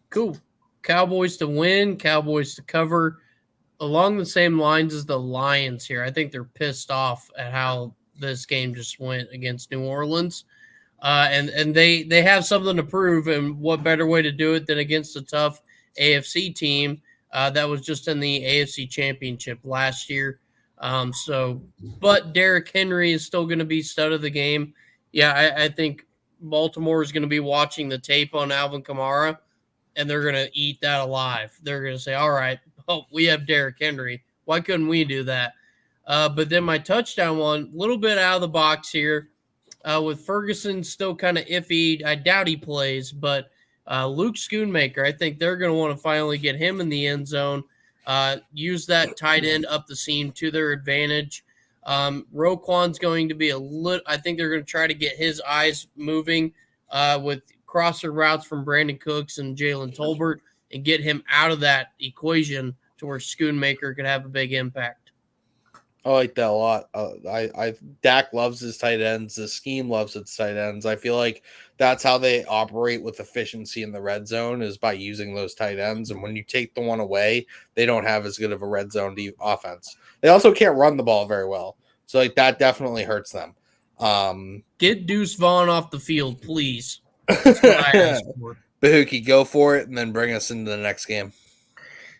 Cool. Cowboys to win. Cowboys to cover. Along the same lines as the Lions here, I think they're pissed off at how this game just went against New Orleans. And they have something to prove, and what better way to do it than against a tough AFC team that was just in the AFC Championship last year. But Derrick Henry is still going to be stud of the game. Yeah, I think Baltimore is going to be watching the tape on Alvin Kamara, and they're going to eat that alive. They're going to say, all right, we have Derrick Henry. Why couldn't we do that? But then my touchdown one, a little bit out of the box here. With Ferguson still kind of iffy. I doubt he plays, but Luke Schoonmaker, I think they're going to want to finally get him in the end zone. Use that tight end up the seam to their advantage. Roquan's going to be I think they're going to try to get his eyes moving with crosser routes from Brandon Cooks and Jalen Tolbert and get him out of that equation to where Schoonmaker could have a big impact. I like that a lot. Dak loves his tight ends. The scheme loves its tight ends. I feel like that's how they operate with efficiency in the red zone is by using those tight ends. And when you take the one away, they don't have as good of a red zone offense. They also can't run the ball very well, so like that definitely hurts them. Get Deuce Vaughn off the field, please. Bahookie, go for it, and then bring us into the next game.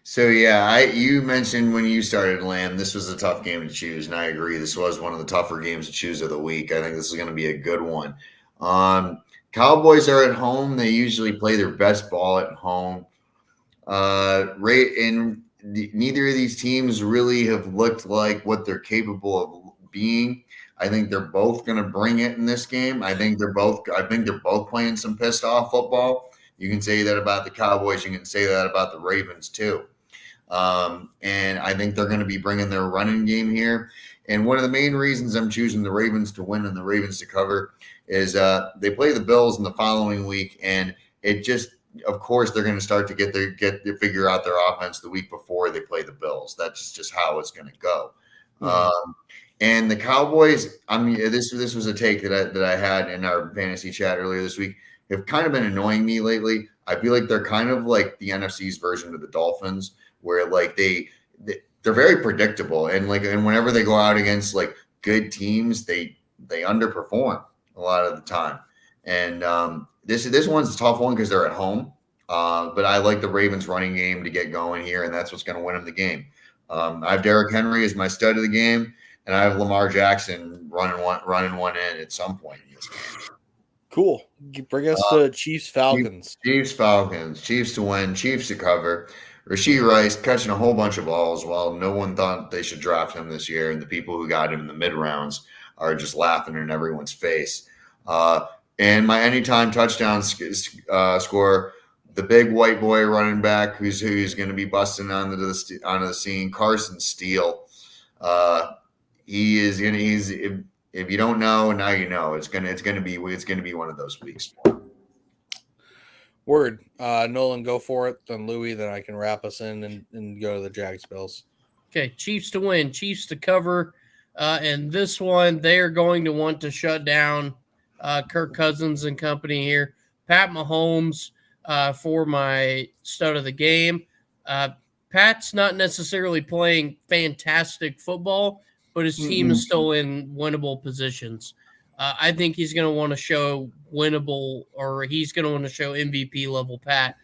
So yeah, you mentioned when you started, Lamb, this was a tough game to choose, and I agree. This was one of the tougher games to choose of the week. I think this is going to be a good one. Cowboys are at home. They usually play their best ball at home. And neither of these teams really have looked like what they're capable of being. I think they're both going to bring it in this game. I think they're both playing some pissed off football. You can say that about the Cowboys. You can say that about the Ravens too. And I think they're going to be bringing their running game here. And one of the main reasons I'm choosing the Ravens to win and the Ravens to cover is they play the Bills in the following week, and it just, of course, they're going to start to figure out their offense the week before they play the Bills. That's just how it's going to go. Mm-hmm. And the Cowboys, I mean, this was a take that I had in our fantasy chat earlier this week, have kind of been annoying me lately. I feel like they're kind of like the NFC's version of the Dolphins, where like they're very predictable, and whenever they go out against like good teams, they underperform a lot of the time. And this one's a tough one because they're at home. But I like the Ravens running game to get going here, and that's what's going to win them the game. I have Derrick Henry as my stud of the game, and I have Lamar Jackson running one in at some point in this game. Cool. Bring us to Chiefs Falcons. Chiefs Falcons. Chiefs to win. Chiefs to cover. Rashee Rice catching a whole bunch of balls while no one thought they should draft him this year, and the people who got him in the mid rounds are just laughing in everyone's face. And my anytime touchdown scorer, the big white boy running back who's going to be busting onto the scene, Carson Steele. He's if you don't know, now you know. It's gonna be one of those weeks. Word. Nolan, go for it. Then Louie, then I can wrap us in and go to the Jags Bills. Okay, Chiefs to win, Chiefs to cover. And this one, they are going to want to shut down Kirk Cousins and company here. Pat Mahomes for my stud of the game. Pat's not necessarily playing fantastic football, but his team is still in winnable positions. I think he's going to want to show winnable, or he's going to want to show MVP level Pat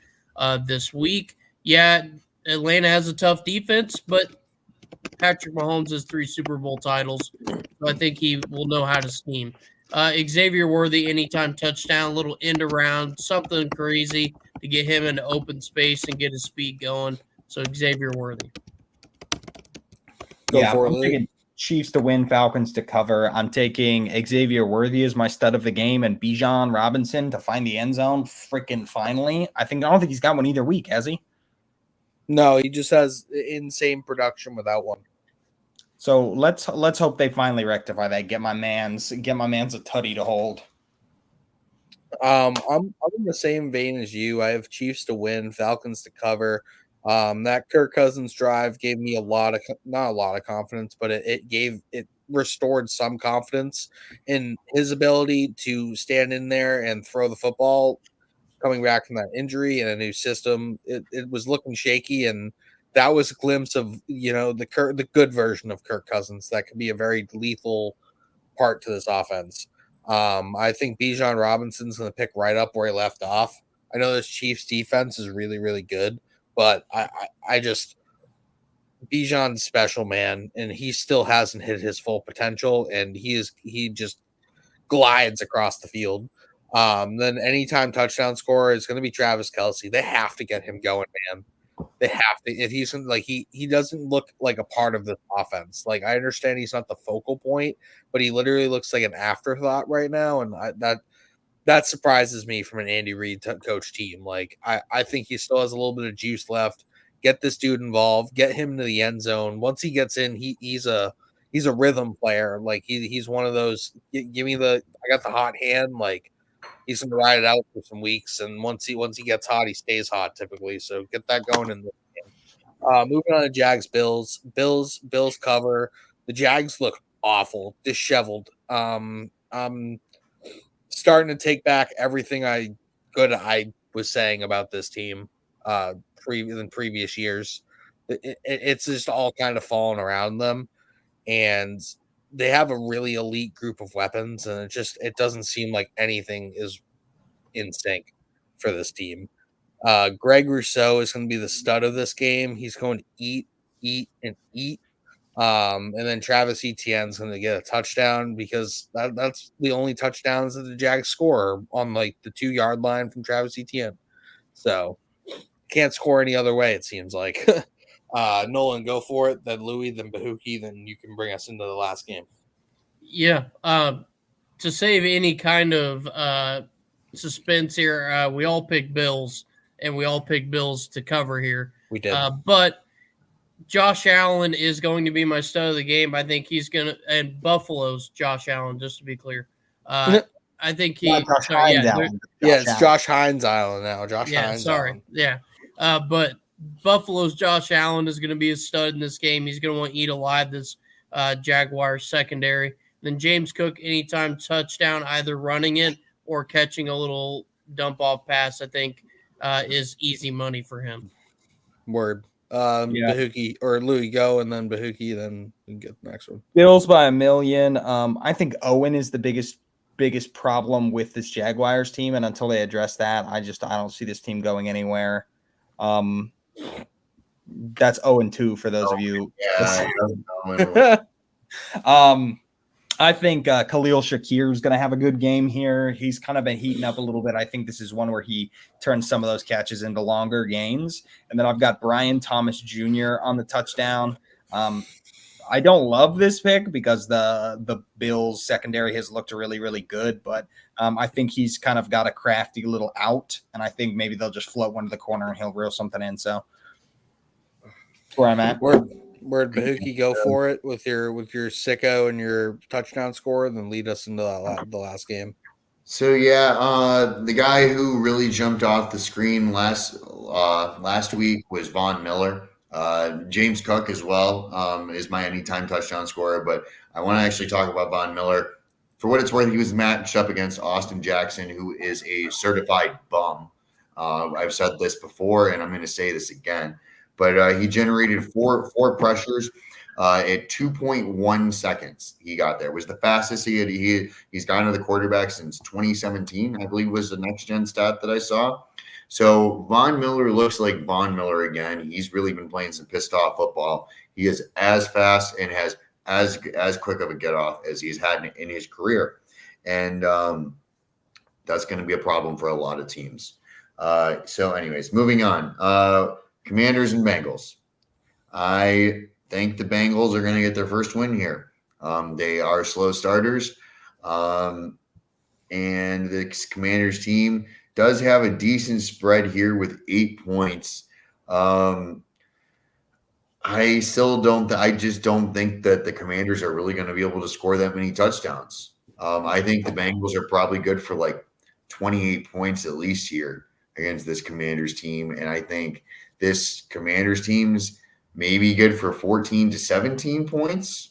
this week. Yeah, Atlanta has a tough defense, but Patrick Mahomes has 3 Super Bowl titles, so I think he will know how to scheme. Xavier Worthy, anytime touchdown, little end around, something crazy to get him into open space and get his speed going. So Xavier Worthy. Go for it. Chiefs to win, Falcons to cover. I'm taking Xavier Worthy as my stud of the game and Bijan Robinson to find the end zone. Freaking finally. I don't think he's got one either week, has he? No, he just has insane production without one. So let's hope they finally rectify that. Get my man's a tutty to hold. I'm in the same vein as you. I have Chiefs to win, Falcons to cover. That Kirk Cousins drive gave me not a lot of confidence, but it restored some confidence in his ability to stand in there and throw the football coming back from that injury and a new system. It was looking shaky, and that was a glimpse of, the good version of Kirk Cousins that could be a very lethal part to this offense. I think Bijan Robinson's going to pick right up where he left off. I know this Chiefs defense is really, really good, but I just Bijan's special, man, and he still hasn't hit his full potential, and he just glides across the field. Then anytime touchdown scorer is going to be Travis Kelce. They have to get him going, man. They have to. If he's like he doesn't look like a part of this offense. Like, I understand he's not the focal point, but he literally looks like an afterthought right now, and that surprises me from an Andy Reid coach team. Like, I think he still has a little bit of juice left. Get this dude involved. Get him to the end zone. Once he gets in, he's a rhythm player. Like, he's one of those. Give me I got the hot hand. Like, he's going to ride it out for some weeks, and once he gets hot, he stays hot typically. So get that going in the game. Moving on to Jags Bills. Bills cover. The Jags look awful, disheveled. I'm starting to take back everything I was saying about this team in previous years. It's just all kind of falling around them, and they have a really elite group of weapons, and it doesn't seem like anything is in sync for this team. Greg Rousseau is going to be the stud of this game. He's going to eat, and eat. And then Travis Etienne's going to get a touchdown because that's the only touchdowns that the Jags score on like the 2-yard line from Travis Etienne. So can't score any other way, it seems like. Nolan, go for it. Then Louie, then Bahookie, then you can bring us into the last game. Yeah. To save any kind of suspense here, we all picked Bills, and we all picked Bills to cover here. We did. But Josh Allen is going to be my stud of the game. I think he's going to – and Buffalo's Josh Allen, just to be clear. I think he – it's Josh Hines Island now. Hines Island. Yeah. But Buffalo's Josh Allen is going to be a stud in this game. He's going to want to eat alive this Jaguars secondary. Then James Cook, anytime touchdown, either running it or catching a little dump-off pass, I think is easy money for him. Word. Bahookie or Louie, go, and then Bahookie, then we can get the next one. Bills by 1 million. I think Owen is the biggest problem with this Jaguars team, and until they address that, I don't see this team going anywhere. That's 0-2 for those of you. Yeah. I think Khalil Shakir is going to have a good game here. He's kind of been heating up a little bit. I think this is one where he turns some of those catches into longer gains. And then I've got Brian Thomas Jr. on the touchdown. I don't love this pick because the Bills secondary has looked really, really good, but I think he's kind of got a crafty little out, and I think maybe they'll just float one to the corner and he'll reel something in. So that's where I'm at. Word Bahookie, go for it with your sicko and your touchdown score, and then lead us into the last game. So the guy who really jumped off the screen last week was Von Miller. James Cook as well is my anytime touchdown scorer, but I want to actually talk about Von Miller. For what it's worth, he was matched up against Austin Jackson, who is a certified bum. I've said this before, and I'm going to say this again. But he generated four pressures at 2.1 seconds. He got there. It was the fastest he's gotten to the quarterback since 2017, I believe was the next gen stat that I saw. So Von Miller looks like Von Miller again. He's really been playing some pissed off football. He is as fast and has as quick of a get off as he's had in his career. And that's going to be a problem for a lot of teams. So anyways, moving on. Commanders and Bengals. I think the Bengals are going to get their first win here. They are slow starters. And the Commanders team does have a decent spread here with 8 points. I just don't think that the Commanders are really going to be able to score that many touchdowns. I think the Bengals are probably good for like 28 points at least here against this Commanders team. And I think this Commanders team's maybe good for 14 to 17 points.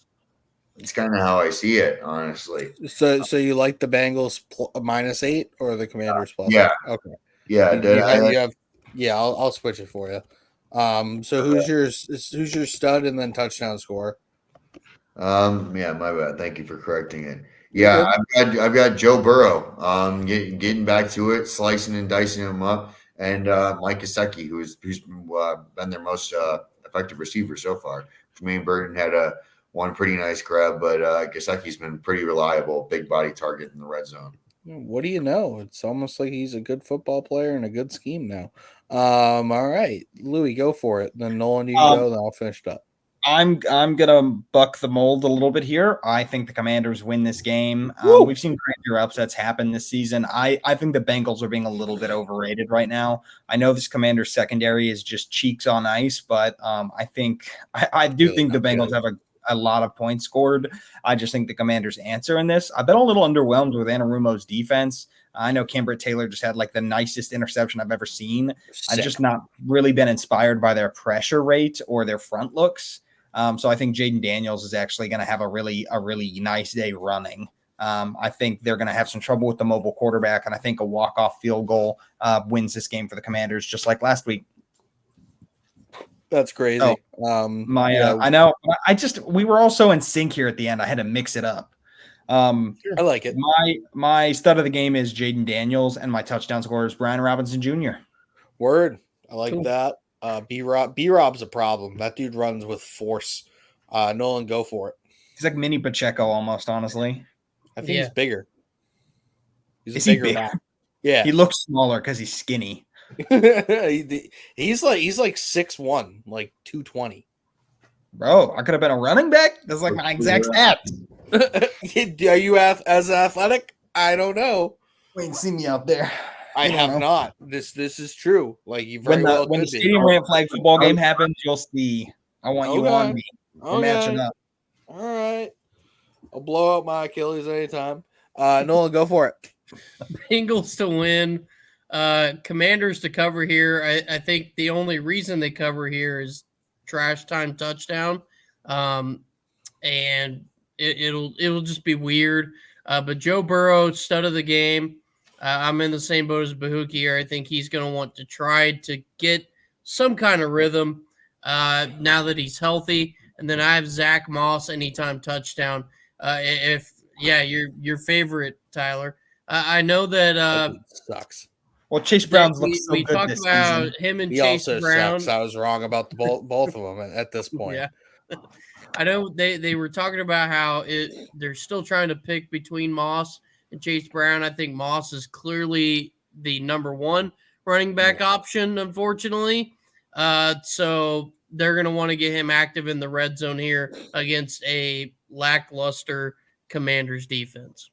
It's kind of how I see it, honestly. So you like the Bengals -8 or the Commanders plus? Yeah. Okay. Yeah. I'll switch it for you. So who's your stud and then touchdown score? My bad. Thank you for correcting it. Yeah, I've got Joe Burrow. Getting back to it, slicing and dicing him up, and Mike Gesicki, who's been their most effective receiver so far. Jermaine Burton had one pretty nice grab, but Gesicki's been pretty reliable, big body target in the red zone. What do you know? It's almost like he's a good football player and a good scheme now. All right, Louie, go for it. Then Nolan, you go. Then I'll finish it up. I'm gonna buck the mold a little bit here. I think the Commanders win this game. We've seen crazier upsets happen this season. I think the Bengals are being a little bit overrated right now. I know this Commanders secondary is just cheeks on ice, but I think the Bengals have a lot of points scored. I just think the Commanders answer in this. I've been a little underwhelmed with Anarumo's defense. I know Cambridge Taylor just had like the nicest interception I've ever seen. I've just not really been inspired by their pressure rate or their front looks. So I think Jaden Daniels is actually going to have a really nice day running. I think they're going to have some trouble with the mobile quarterback, and I think a walk-off field goal wins this game for the Commanders, just like last week. That's crazy. I know. We were all so in sync here at the end. I had to mix it up. I like it. My stud of the game is Jaden Daniels, and my touchdown scorer is Brian Robinson Jr. Word. I like that. B-Rob's a problem. That dude runs with force. Nolan, go for it. He's like mini Pacheco almost, honestly. I think he's bigger. Is he bigger? Back. Yeah. He looks smaller because he's skinny. he's like 6'1", like 220. Bro, I could have been a running back. That's like my exact stats. Are you as athletic? I don't know. Wait and see me out there. I have not. This is true. Like you when the Stadium Rant flag football game happens, you'll see. I want you on me. We're matching up. All right. I'll blow out my Achilles anytime. Nolan, go for it. Bengals to win. Commanders to cover here. I think the only reason they cover here is trash time touchdown. And it'll just be weird. But Joe Burrow, stud of the game. I'm in the same boat as Bahookie here. I think he's going to want to try to get some kind of rhythm now that he's healthy. And then I have Zach Moss anytime touchdown. Your favorite, Tyler. I know that sucks. Well, Chase Brown's looks so we good talked this about season. him and He Chase also Brown. sucks. I was wrong about both of them at this point. Yeah. I know they were talking about how they're still trying to pick between Moss and Chase Brown. I think Moss is clearly the number one running back option, unfortunately. So they're going to want to get him active in the red zone here against a lackluster Commanders defense.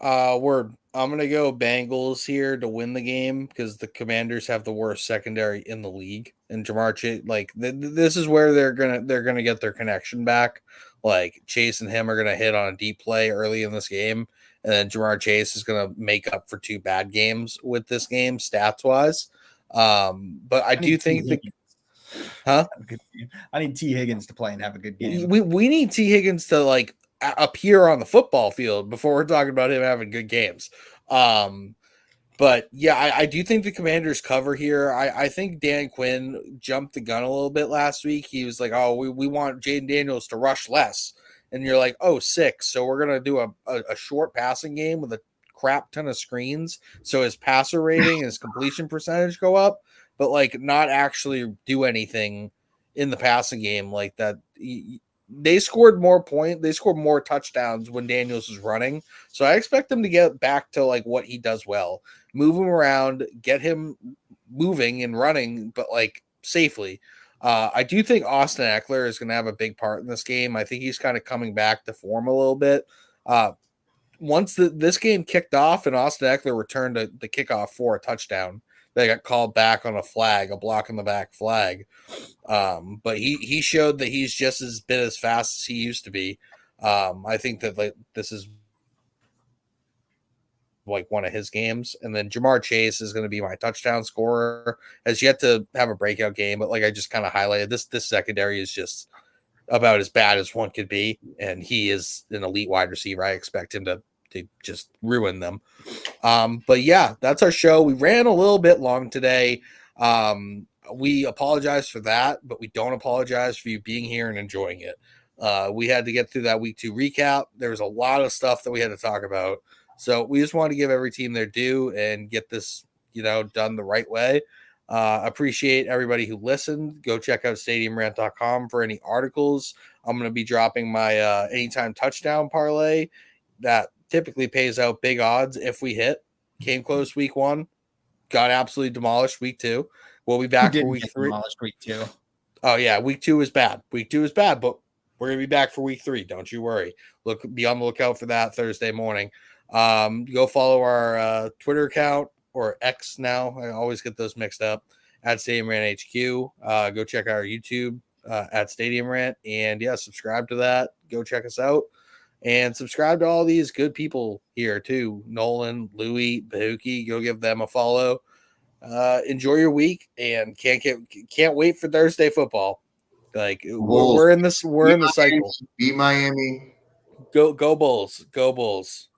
I'm going to go Bengals here to win the game because the Commanders have the worst secondary in the league. And Jamar Chase, this is where they're gonna get their connection back. Like Chase and him are gonna hit on a deep play early in this game, and then Jamar Chase is gonna make up for two bad games with this game stats wise. But I do think I need T. Higgins to play and have a good game. We need T. Higgins to appear on the football field before we're talking about him having good games. But yeah, I do think the Commanders cover here. I think Dan Quinn jumped the gun a little bit last week. He was like, oh, we want Jaden Daniels to rush less. And you're like, oh, 6. So we're going to do a short passing game with a crap ton of screens. So his passer rating and his completion percentage go up, but not actually do anything in the passing game like that. They scored more points. They scored more touchdowns when Daniels was running. So I expect them to get back to what he does well. Move him around, get him moving and running, but safely. I do think Austin Eckler is going to have a big part in this game. I think he's kind of coming back to form a little bit. Once this game kicked off and Austin Eckler returned the kickoff for a touchdown, they got called back on a block in the back flag. But he showed that he's just as fast as he used to be. I think that this is one of his games. And then Jamar Chase is going to be my touchdown scorer. Has yet to have a breakout game, but I just kind of highlighted this secondary is just about as bad as one could be. And he is an elite wide receiver. I expect him to just ruin them. But yeah, that's our show. We ran a little bit long today. We apologize for that, but we don't apologize for you being here and enjoying it. We had to get through that week 2 recap. There was a lot of stuff that we had to talk about. So we just wanted to give every team their due and get this, done the right way. Appreciate everybody who listened. Go check out stadiumrant.com for any articles. I'm going to be dropping my anytime touchdown parlay that typically pays out big odds if we hit. Came close week 1, got absolutely demolished week 2. We'll be back for week 3. Demolished week 2. Oh yeah, week 2 is bad. Week 2 is bad, but we're gonna be back for week 3. Don't you worry. Be on the lookout for that Thursday morning. Go follow our Twitter account or X now. I always get those mixed up at Stadium Rant HQ. Go check out our YouTube at Stadium Rant, and yeah, subscribe to that. Go check us out. And subscribe to all these good people here too. Nolan, Louie, Bahookie. Go give them a follow. Enjoy your week and can't wait for Thursday football. Like we're in this. We're in the cycle. Beat Miami. Go Bulls. Go Bulls.